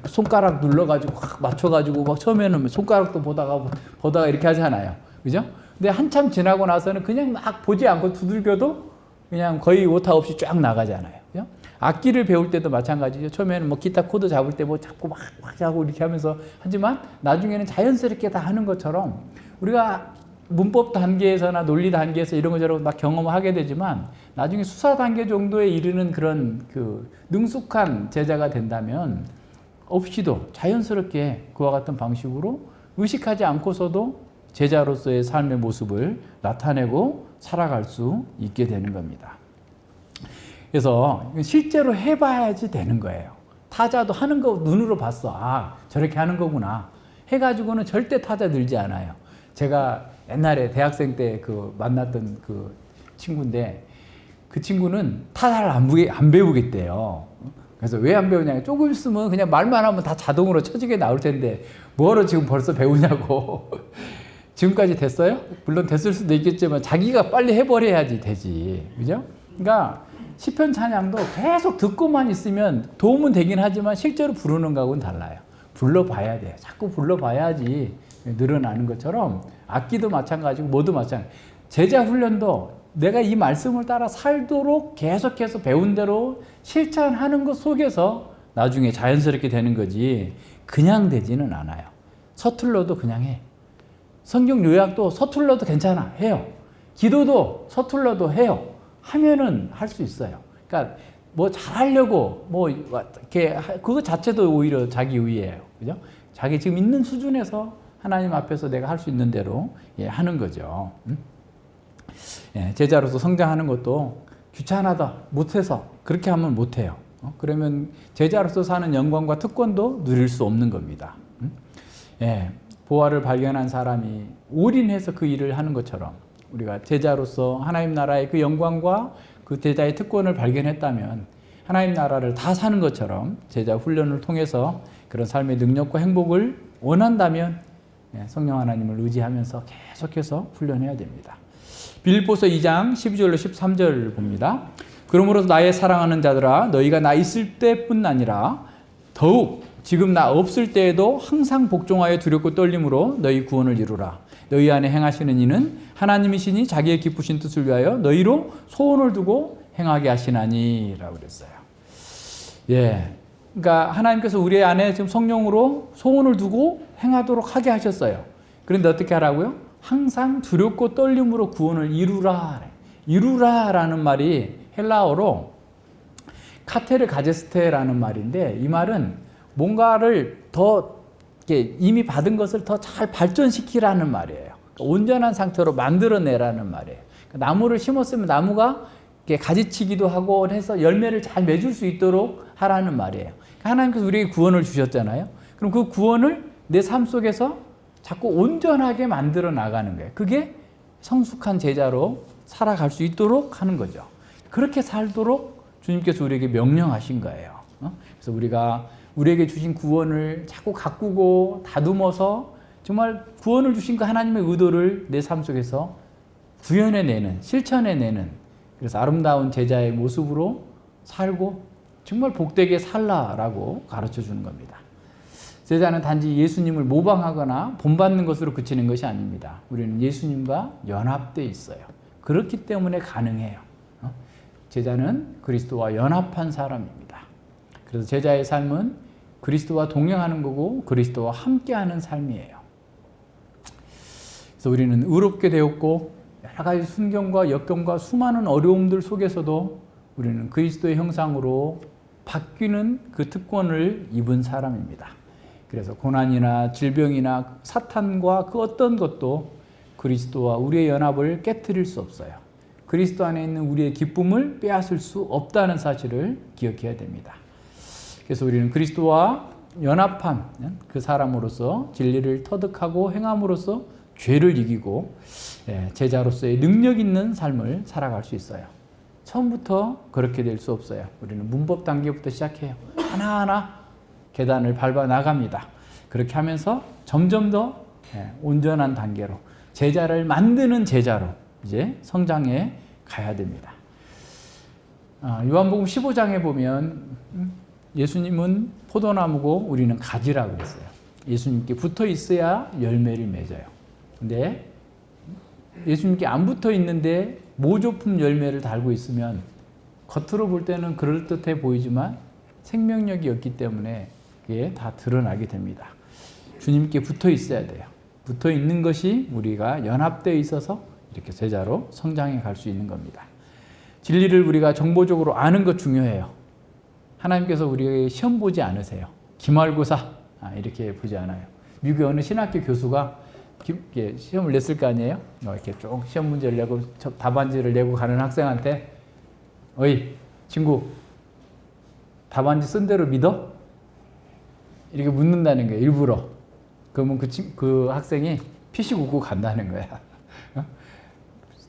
A: 손가락 눌러가지고 맞춰가지고 막 처음에는 손가락도 보다가 이렇게 하잖아요. 그죠? 근데 한참 지나고 나서는 그냥 막 보지 않고 두들겨도 그냥 거의 오타 없이 쫙 나가잖아요. 그죠? 악기를 배울 때도 마찬가지죠. 처음에는 뭐 기타 코드 잡을 때 뭐 잡고 막 하고 이렇게 하면서 하지만 나중에는 자연스럽게 다 하는 것처럼 우리가 문법 단계에서나 논리 단계에서 이런 것처럼 막 경험하게 되지만 나중에 수사 단계 정도에 이르는 그런 능숙한 제자가 된다면 없이도 자연스럽게 그와 같은 방식으로 의식하지 않고서도 제자로서의 삶의 모습을 나타내고 살아갈 수 있게 되는 겁니다. 그래서 실제로 해봐야지 되는 거예요. 타자도 하는 거 눈으로 봤어. 아, 저렇게 하는 거구나. 해가지고는 절대 타자 늘지 않아요. 제가 옛날에 대학생 때 만났던 그 친구인데 그 친구는 타자를 안 배우겠대요. 그래서 왜 안 배우냐? 조금 있으면 그냥 말만 하면 다 자동으로 쳐지게 나올 텐데 뭐하러 지금 벌써 배우냐고. 지금까지 됐어요? 물론 됐을 수도 있겠지만 자기가 빨리 해버려야지 되지. 그죠? 그러니까 시편 찬양도 계속 듣고만 있으면 도움은 되긴 하지만 실제로 부르는 거하고는 달라요. 불러봐야 돼요. 자꾸 불러봐야지 늘어나는 것처럼 악기도 마찬가지고 뭐도 마찬가지고 제자 훈련도 내가 이 말씀을 따라 살도록 계속해서 배운 대로 실천하는 것 속에서 나중에 자연스럽게 되는 거지 그냥 되지는 않아요. 서툴러도 그냥 해. 성경 요약도 서툴러도 괜찮아. 해요. 기도도 서툴러도 해요. 하면은 할 수 있어요. 그러니까 뭐 잘하려고 뭐 이렇게 그거 자체도 오히려 자기 의예요. 그죠? 자기 지금 있는 수준에서 하나님 앞에서 내가 할 수 있는 대로 하는 거죠. 제자로서 성장하는 것도 귀찮아다, 못해서 그렇게 하면 못해요. 그러면 제자로서 사는 영광과 특권도 누릴 수 없는 겁니다. 보화를 발견한 사람이 올인해서 그 일을 하는 것처럼 우리가 제자로서 하나님 나라의 그 영광과 그 제자의 특권을 발견했다면 하나님 나라를 다 사는 것처럼 제자 훈련을 통해서 그런 삶의 능력과 행복을 원한다면 성령 하나님을 의지하면서 계속해서 훈련해야 됩니다. 빌립보서 2장 12절로 13절 봅니다. 그러므로 나의 사랑하는 자들아 너희가 나 있을 때뿐 아니라 더욱 지금 나 없을 때에도 항상 복종하여 두렵고 떨림으로 너희 구원을 이루라. 너희 안에 행하시는 이는 하나님이시니 자기의 기쁘신 뜻을 위하여 너희로 소원을 두고 행하게 하시나니 라고 그랬어요. 예. 그러니까 하나님께서 우리 안에 지금 성령으로 소원을 두고 행하도록 하게 하셨어요. 그런데 어떻게 하라고요? 항상 두렵고 떨림으로 구원을 이루라. 이루라라는 말이 헬라어로 카테르 가제스테라는 말인데, 이 말은 뭔가를 더 이미 받은 것을 더 잘 발전시키라는 말이에요. 온전한 상태로 만들어내라는 말이에요. 나무를 심었으면 나무가 가지치기도 하고 해서 열매를 잘 맺을 수 있도록 하라는 말이에요. 하나님께서 우리에게 구원을 주셨잖아요. 그럼 그 구원을 내 삶 속에서 자꾸 온전하게 만들어 나가는 거예요. 그게 성숙한 제자로 살아갈 수 있도록 하는 거죠. 그렇게 살도록 주님께서 우리에게 명령하신 거예요. 그래서 우리가 우리에게 주신 구원을 자꾸 가꾸고 다듬어서 정말 구원을 주신 그 하나님의 의도를 내 삶 속에서 구현해내는, 실천해내는, 그래서 아름다운 제자의 모습으로 살고 정말 복되게 살라라고 가르쳐 주는 겁니다. 제자는 단지 예수님을 모방하거나 본받는 것으로 그치는 것이 아닙니다. 우리는 예수님과 연합되어 있어요. 그렇기 때문에 가능해요. 제자는 그리스도와 연합한 사람입니다. 그래서 제자의 삶은 그리스도와 동행하는 거고 그리스도와 함께하는 삶이에요. 그래서 우리는 의롭게 되었고 여러 가지 순경과 역경과 수많은 어려움들 속에서도 우리는 그리스도의 형상으로 바뀌는 그 특권을 입은 사람입니다. 그래서 고난이나 질병이나 사탄과 그 어떤 것도 그리스도와 우리의 연합을 깨트릴 수 없어요. 그리스도 안에 있는 우리의 기쁨을 빼앗을 수 없다는 사실을 기억해야 됩니다. 그래서 우리는 그리스도와 연합한 그 사람으로서 진리를 터득하고 행함으로써 죄를 이기고 제자로서의 능력 있는 삶을 살아갈 수 있어요. 처음부터 그렇게 될 수 없어요. 우리는 문법 단계부터 시작해요. 하나하나 계단을 밟아 나갑니다. 그렇게 하면서 점점 더 온전한 단계로 제자를 만드는 제자로 이제 성장해 가야 됩니다. 요한복음 15장에 보면 예수님은 포도나무고 우리는 가지라고 그랬어요. 예수님께 붙어 있어야 열매를 맺어요. 근데 예수님께 안 붙어 있는데 모조품 열매를 달고 있으면 겉으로 볼 때는 그럴듯해 보이지만 생명력이 없기 때문에 그게 다 드러나게 됩니다. 주님께 붙어 있어야 돼요. 붙어 있는 것이 우리가 연합되어 있어서 이렇게 제자로 성장해 갈 수 있는 겁니다. 진리를 우리가 정보적으로 아는 것 중요해요. 하나님께서 우리에게 시험 보지 않으세요. 기말고사 이렇게 보지 않아요. 미국의 어느 신학교 교수가 시험을 냈을 거 아니에요? 이렇게 쭉 시험 문제를 내고 답안지를 내고 가는 학생한테 어이 친구 답안지 쓴 대로 믿어? 이렇게 묻는다는 거예요. 일부러. 그러면 그 학생이 피식 웃고 간다는 거야.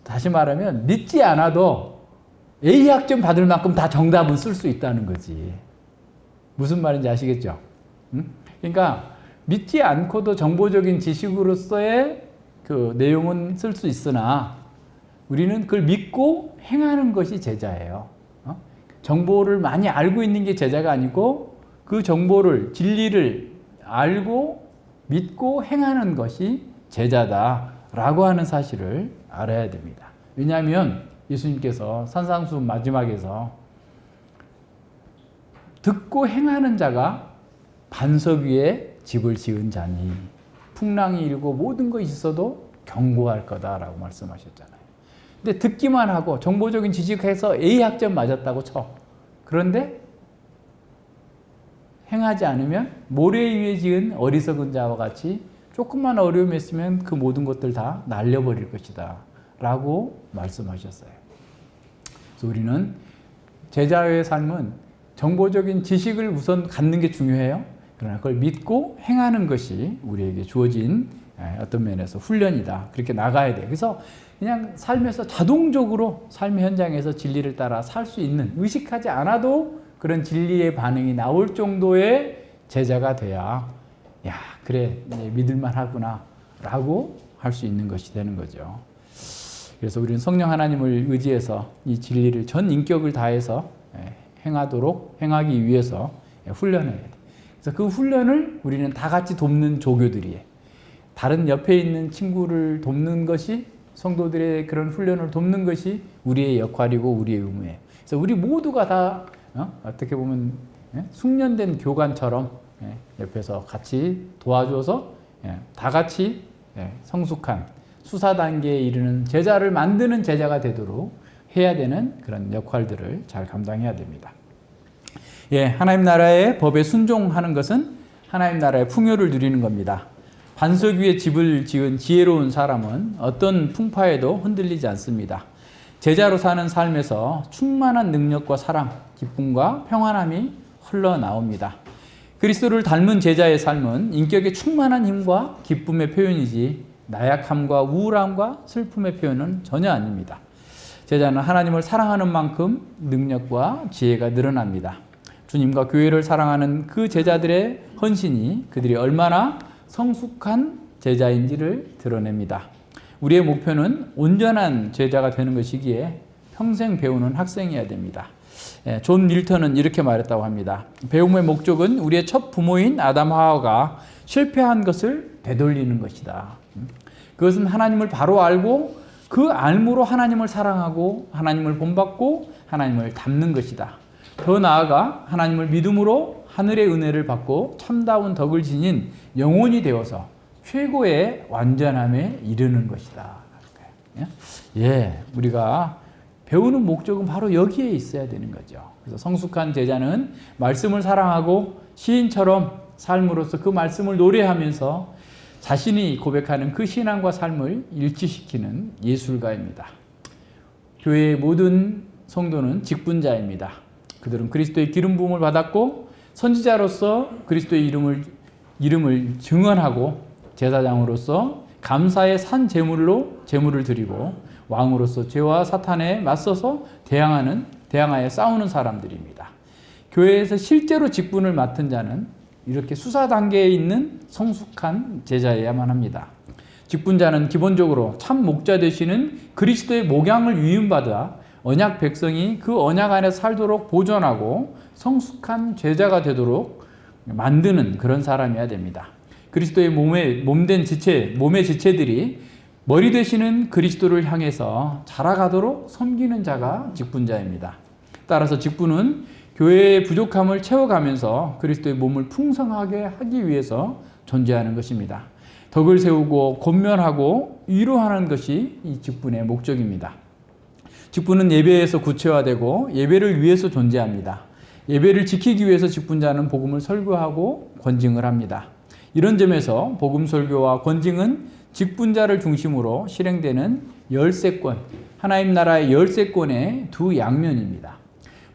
A: 다시 말하면 믿지 않아도 A 학점 받을 만큼 다 정답은 쓸 수 있다는 거지. 무슨 말인지 아시겠죠? 그러니까 믿지 않고도 정보적인 지식으로서의 그 내용은 쓸 수 있으나 우리는 그걸 믿고 행하는 것이 제자예요. 정보를 많이 알고 있는 게 제자가 아니고 그 정보를, 진리를 알고 믿고 행하는 것이 제자다라고 하는 사실을 알아야 됩니다. 왜냐하면 예수님께서 산상수훈 마지막에서 듣고 행하는 자가 반석 위에 집을 지은 자니 풍랑이 일고 모든 것이 있어도 경고할 거다라고 말씀하셨잖아요. 근데 듣기만 하고 정보적인 지식해서 A 학점 맞았다고 쳐. 그런데 행하지 않으면 모래 위에 지은 어리석은 자와 같이 조금만 어려움이 있으면 그 모든 것들 다 날려버릴 것이다 라고 말씀하셨어요. 그래서 우리는 제자의 삶은 정보적인 지식을 우선 갖는 게 중요해요. 그러나 그걸 믿고 행하는 것이 우리에게 주어진 어떤 면에서 훈련이다. 그렇게 나가야 돼요. 그래서 그냥 삶에서 자동적으로 삶의 현장에서 진리를 따라 살 수 있는, 의식하지 않아도 그런 진리의 반응이 나올 정도의 제자가 돼야 야 그래 믿을만 하구나 라고 할 수 있는 것이 되는 거죠. 그래서 우리는 성령 하나님을 의지해서 이 진리를 전 인격을 다해서 행하기 위해서 훈련해야 돼요. 그래서 그 훈련을 우리는 다 같이 돕는 조교들이에요. 다른 옆에 있는 친구를 돕는 것이, 성도들의 그런 훈련을 돕는 것이 우리의 역할이고 우리의 의무예요. 그래서 우리 모두가 다 어떻게 보면 숙련된 교관처럼 옆에서 같이 도와줘서 다 같이 성숙한 수사 단계에 이르는 제자를 만드는 제자가 되도록 해야 되는 그런 역할들을 잘 감당해야 됩니다. 하나님 나라의 법에 순종하는 것은 하나님 나라의 풍요를 누리는 겁니다. 반석 위에 집을 지은 지혜로운 사람은 어떤 풍파에도 흔들리지 않습니다. 제자로 사는 삶에서 충만한 능력과 사랑, 기쁨과 평안함이 흘러나옵니다. 그리스도를 닮은 제자의 삶은 인격의 충만한 힘과 기쁨의 표현이지 나약함과 우울함과 슬픔의 표현은 전혀 아닙니다. 제자는 하나님을 사랑하는 만큼 능력과 지혜가 늘어납니다. 주님과 교회를 사랑하는 그 제자들의 헌신이 그들이 얼마나 성숙한 제자인지를 드러냅니다. 우리의 목표는 온전한 제자가 되는 것이기에 평생 배우는 학생이어야 됩니다. 존 밀턴은 이렇게 말했다고 합니다. 배움의 목적은 우리의 첫 부모인 아담 하와가 실패한 것을 되돌리는 것이다. 그것은 하나님을 바로 알고 그 알므로 하나님을 사랑하고 하나님을 본받고 하나님을 닮는 것이다. 더 나아가 하나님을 믿음으로 하늘의 은혜를 받고 참다운 덕을 지닌 영혼이 되어서 최고의 완전함에 이르는 것이다. 우리가 배우는 목적은 바로 여기에 있어야 되는 거죠. 그래서 성숙한 제자는 말씀을 사랑하고 시인처럼 삶으로서 그 말씀을 노래하면서 자신이 고백하는 그 신앙과 삶을 일치시키는 예술가입니다. 교회의 모든 성도는 직분자입니다. 그들은 그리스도의 기름 부음을 받았고 선지자로서 그리스도의 이름을 증언하고 제사장으로서 감사의 산 제물을 드리고 왕으로서 죄와 사탄에 맞서서 대항하여 싸우는 사람들입니다. 교회에서 실제로 직분을 맡은 자는 이렇게 수사 단계에 있는 성숙한 제자여야만 합니다. 직분자는 기본적으로 참 목자 되시는 그리스도의 목양을 위임받아 언약 백성이 그 언약 안에 살도록 보존하고 성숙한 제자가 되도록 만드는 그런 사람이어야 됩니다. 그리스도의 몸의 지체들이 머리 되시는 그리스도를 향해서 자라가도록 섬기는 자가 직분자입니다. 따라서 직분은 교회의 부족함을 채워가면서 그리스도의 몸을 풍성하게 하기 위해서 존재하는 것입니다. 덕을 세우고 권면하고 위로하는 것이 이 직분의 목적입니다. 직분은 예배에서 구체화되고 예배를 위해서 존재합니다. 예배를 지키기 위해서 직분자는 복음을 설교하고 권징을 합니다. 이런 점에서 복음 설교와 권징은 직분자를 중심으로 실행되는 열세권, 하나님 나라의 열세권의 두 양면입니다.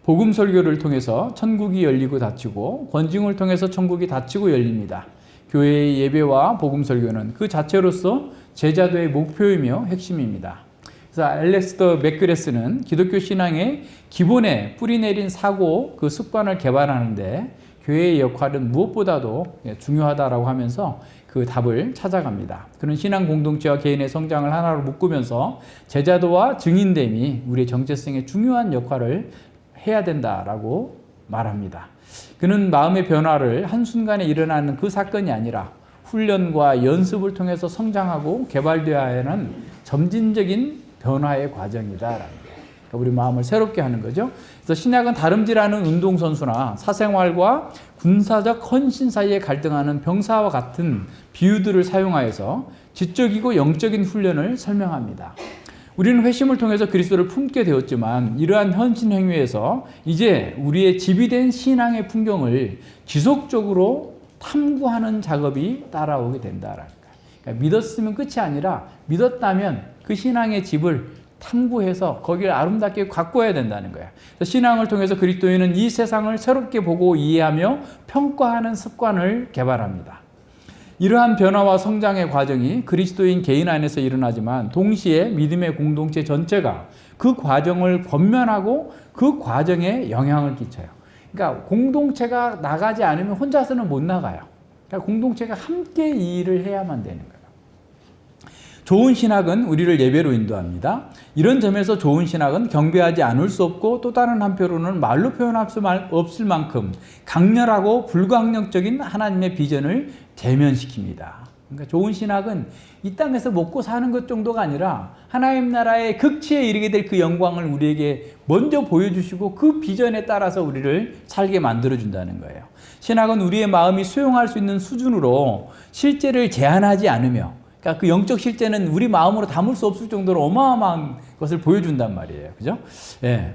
A: 복음 설교를 통해서 천국이 열리고 닫히고 권징을 통해서 천국이 닫히고 열립니다. 교회의 예배와 복음 설교는 그 자체로서 제자도의 목표이며 핵심입니다. 그래서 알렉스더 맥그레스는 기독교 신앙의 기본에 뿌리내린 사고 그 습관을 개발하는데 교회의 역할은 무엇보다도 중요하다라고 하면서 그 답을 찾아갑니다. 그런 신앙 공동체와 개인의 성장을 하나로 묶으면서 제자도와 증인됨이 우리의 정체성의 중요한 역할을 해야 된다라고 말합니다. 그는 마음의 변화를 한순간에 일어나는 그 사건이 아니라 훈련과 연습을 통해서 성장하고 개발되어야 하는 점진적인 변화의 과정이다라는 거예요. 그러니까 우리 마음을 새롭게 하는 거죠. 그래서 신약은 다름질하는 운동선수나 사생활과 군사적 헌신 사이에 갈등하는 병사와 같은 비유들을 사용하여서 지적이고 영적인 훈련을 설명합니다. 우리는 회심을 통해서 그리스도를 품게 되었지만 이러한 헌신 행위에서 이제 우리의 지비된 신앙의 풍경을 지속적으로 탐구하는 작업이 따라오게 된다라는 거예요. 그러니까 믿었으면 끝이 아니라 믿었다면 그 신앙의 집을 탐구해서 거기를 아름답게 가꿔야 된다는 거예요. 신앙을 통해서 그리스도인은 이 세상을 새롭게 보고 이해하며 평가하는 습관을 개발합니다. 이러한 변화와 성장의 과정이 그리스도인 개인 안에서 일어나지만 동시에 믿음의 공동체 전체가 그 과정을 권면하고 그 과정에 영향을 끼쳐요. 그러니까 공동체가 나가지 않으면 혼자서는 못 나가요. 그러니까 공동체가 함께 이 일을 해야만 되는 거예요. 좋은 신학은 우리를 예배로 인도합니다. 이런 점에서 좋은 신학은 경배하지 않을 수 없고 또 다른 한편으로는 말로 표현할 수 없을 만큼 강렬하고 불가항력적인 하나님의 비전을 대면시킵니다. 그러니까 좋은 신학은 이 땅에서 먹고 사는 것 정도가 아니라 하나님 나라의 극치에 이르게 될 그 영광을 우리에게 먼저 보여주시고 그 비전에 따라서 우리를 살게 만들어준다는 거예요. 신학은 우리의 마음이 수용할 수 있는 수준으로 실제를 제한하지 않으며, 그러니까 그 영적 실제는 우리 마음으로 담을 수 없을 정도로 어마어마한 것을 보여준단 말이에요. 그죠? 예.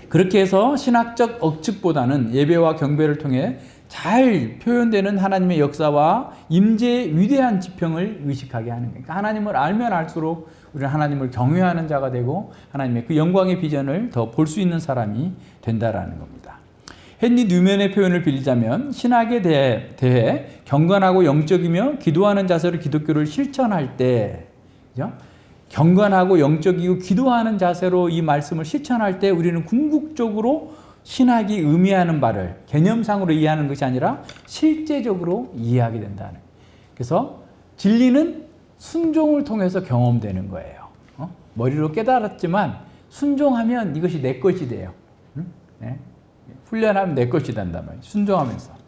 A: 그렇게 해서 신학적 억측보다는 예배와 경배를 통해 잘 표현되는 하나님의 역사와 임재의 위대한 지평을 의식하게 하는 거예요. 그러니까 하나님을 알면 알수록 우리는 하나님을 경외하는 자가 되고 하나님의 그 영광의 비전을 더 볼 수 있는 사람이 된다라는 겁니다. 헨리 뉴맨의 표현을 빌리자면 신학에 대해 경건하고 영적이며 기도하는 자세로 기독교를 실천할 때, 그죠? 경건하고 영적이고 기도하는 자세로 이 말씀을 실천할 때 우리는 궁극적으로 신학이 의미하는 바를 개념상으로 이해하는 것이 아니라 실제적으로 이해하게 된다는. 그래서 진리는 순종을 통해서 경험되는 거예요. 머리로 깨달았지만 순종하면 이것이 내 것이 돼요. 네? 훈련하면 내 것이 된단 말이에요. 순종하면서.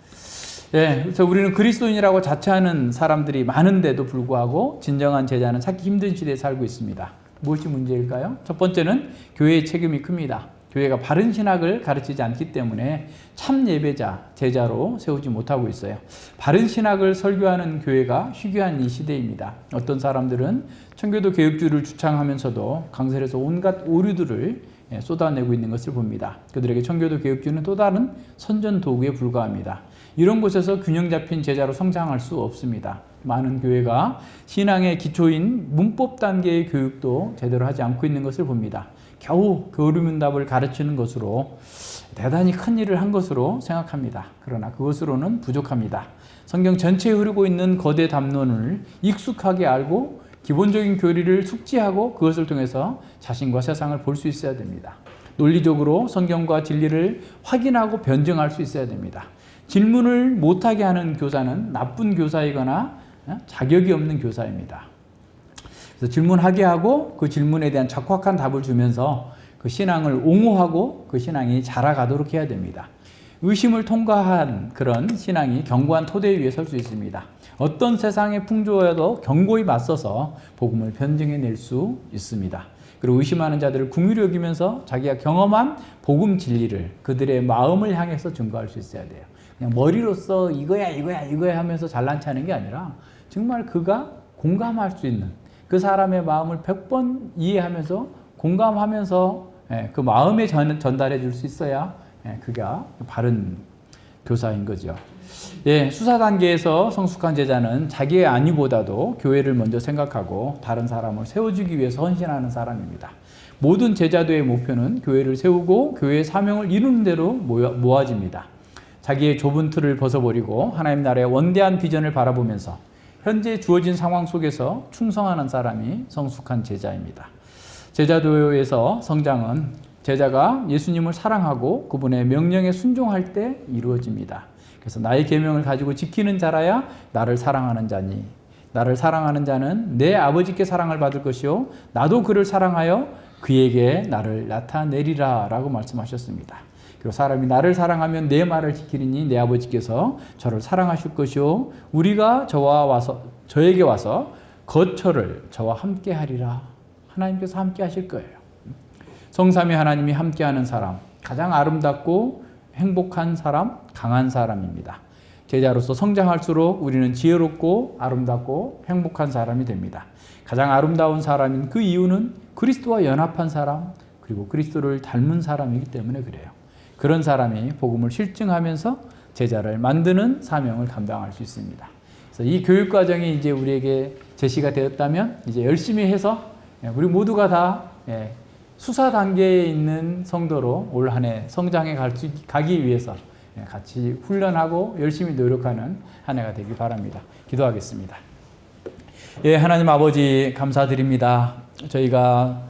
A: 네, 그래서 우리는 그리스도인이라고 자처하는 사람들이 많은데도 불구하고 진정한 제자는 찾기 힘든 시대에 살고 있습니다. 무엇이 문제일까요? 첫 번째는 교회의 책임이 큽니다. 교회가 바른 신학을 가르치지 않기 때문에 참 예배자, 제자로 세우지 못하고 있어요. 바른 신학을 설교하는 교회가 희귀한 이 시대입니다. 어떤 사람들은 청교도 개혁주의를 주창하면서도 강설에서 온갖 오류들을 쏟아내고 있는 것을 봅니다. 그들에게 청교도 개혁주의는 또 다른 선전 도구에 불과합니다. 이런 곳에서 균형 잡힌 제자로 성장할 수 없습니다. 많은 교회가 신앙의 기초인 문법 단계의 교육도 제대로 하지 않고 있는 것을 봅니다. 겨우 교리문답을 가르치는 것으로 대단히 큰 일을 한 것으로 생각합니다. 그러나 그것으로는 부족합니다. 성경 전체에 흐르고 있는 거대 담론을 익숙하게 알고 기본적인 교리를 숙지하고 그것을 통해서 자신과 세상을 볼 수 있어야 됩니다. 논리적으로 성경과 진리를 확인하고 변증할 수 있어야 됩니다. 질문을 못하게 하는 교사는 나쁜 교사이거나 자격이 없는 교사입니다. 그래서 질문하게 하고 그 질문에 대한 적확한 답을 주면서 그 신앙을 옹호하고 그 신앙이 자라가도록 해야 됩니다. 의심을 통과한 그런 신앙이 견고한 토대 위에 설 수 있습니다. 어떤 세상의 풍조에도 견고히 맞서서 복음을 변증해낼 수 있습니다. 그리고 의심하는 자들을 긍휼히 여기면서 자기가 경험한 복음 진리를 그들의 마음을 향해서 증거할 수 있어야 돼요. 그냥 머리로서 이거야 하면서 잘난 체하는 게 아니라 정말 그가 공감할 수 있는 그 사람의 마음을 100번 이해하면서 공감하면서 그 마음에 전달해 줄 수 있어야 그가 바른 교사인 거죠. 수사 단계에서 성숙한 제자는 자기의 안위보다도 교회를 먼저 생각하고 다른 사람을 세워주기 위해서 헌신하는 사람입니다. 모든 제자도의 목표는 교회를 세우고 교회의 사명을 이루는 대로 모아집니다. 자기의 좁은 틀을 벗어버리고 하나님 나라의 원대한 비전을 바라보면서 현재 주어진 상황 속에서 충성하는 사람이 성숙한 제자입니다. 제자도에서 성장은 제자가 예수님을 사랑하고 그분의 명령에 순종할 때 이루어집니다. 그래서 나의 계명을 가지고 지키는 자라야 나를 사랑하는 자니 나를 사랑하는 자는 내 아버지께 사랑을 받을 것이요 나도 그를 사랑하여 그에게 나를 나타내리라 라고 말씀하셨습니다. 그리고 사람이 나를 사랑하면 내 말을 지키리니 내 아버지께서 저를 사랑하실 것이요 우리가 저에게 와서 거처를 저와 함께 하리라. 하나님께서 함께 하실 거예요. 성삼위 하나님이 함께하는 사람, 가장 아름답고 행복한 사람, 강한 사람입니다. 제자로서 성장할수록 우리는 지혜롭고 아름답고 행복한 사람이 됩니다. 가장 아름다운 사람인 그 이유는 그리스도와 연합한 사람, 그리고 그리스도를 닮은 사람이기 때문에 그래요. 그런 사람이 복음을 실증하면서 제자를 만드는 사명을 감당할 수 있습니다. 그래서 이 교육 과정이 이제 우리에게 제시가 되었다면 이제 열심히 해서 우리 모두가 다 수사 단계에 있는 성도로 올 한 해 성장해 가기 위해서 같이 훈련하고 열심히 노력하는 한 해가 되길 바랍니다. 기도하겠습니다. 하나님 아버지 감사드립니다. 저희가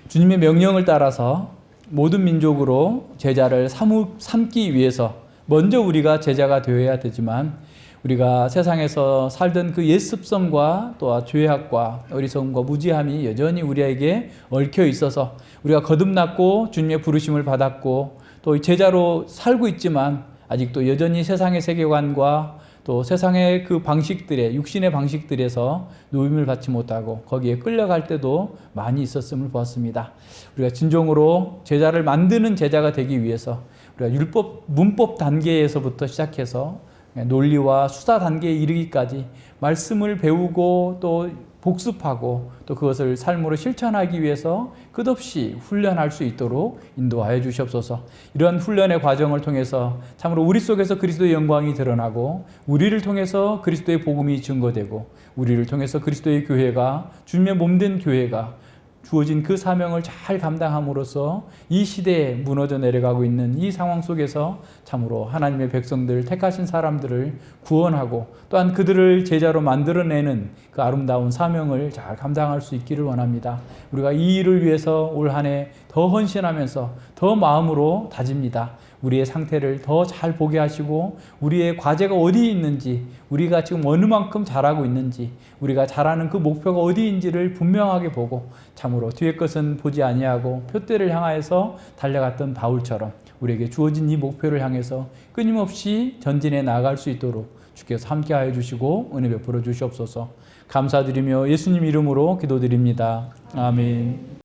A: 주님의 명령을 따라서 모든 민족으로 제자를 삼기 위해서 먼저 우리가 제자가 되어야 되지만 우리가 세상에서 살던 그 옛 습성과 또 죄악과 어리석음과 무지함이 여전히 우리에게 얽혀 있어서 우리가 거듭났고 주님의 부르심을 받았고 또 제자로 살고 있지만 아직도 여전히 세상의 세계관과 또 세상의 그 방식들에 육신의 방식들에서 노임을 받지 못하고 거기에 끌려갈 때도 많이 있었음을 보았습니다. 우리가 진정으로 제자를 만드는 제자가 되기 위해서 우리가 율법 문법 단계에서부터 시작해서 논리와 수사 단계에 이르기까지 말씀을 배우고 또 복습하고 또 그것을 삶으로 실천하기 위해서 끝없이 훈련할 수 있도록 인도하여 주시옵소서. 이러한 훈련의 과정을 통해서 참으로 우리 속에서 그리스도의 영광이 드러나고 우리를 통해서 그리스도의 복음이 증거되고 우리를 통해서 그리스도의 교회가 주님의 몸된 교회가 주어진 그 사명을 잘 감당함으로써 이 시대에 무너져 내려가고 있는 이 상황 속에서 참으로 하나님의 백성들 택하신 사람들을 구원하고 또한 그들을 제자로 만들어내는 그 아름다운 사명을 잘 감당할 수 있기를 원합니다. 우리가 이 일을 위해서 올 한 해 더 헌신하면서 더 마음으로 다집니다. 우리의 상태를 더 잘 보게 하시고 우리의 과제가 어디 있는지 우리가 지금 어느 만큼 잘하고 있는지 우리가 잘하는 그 목표가 어디인지를 분명하게 보고 참으로 뒤의 것은 보지 아니하고 표대를 향하여서 달려갔던 바울처럼 우리에게 주어진 이 목표를 향해서 끊임없이 전진해 나아갈 수 있도록 주께서 함께하여 주시고 은혜 베풀어 주시옵소서. 감사드리며 예수님 이름으로 기도드립니다. 아멘.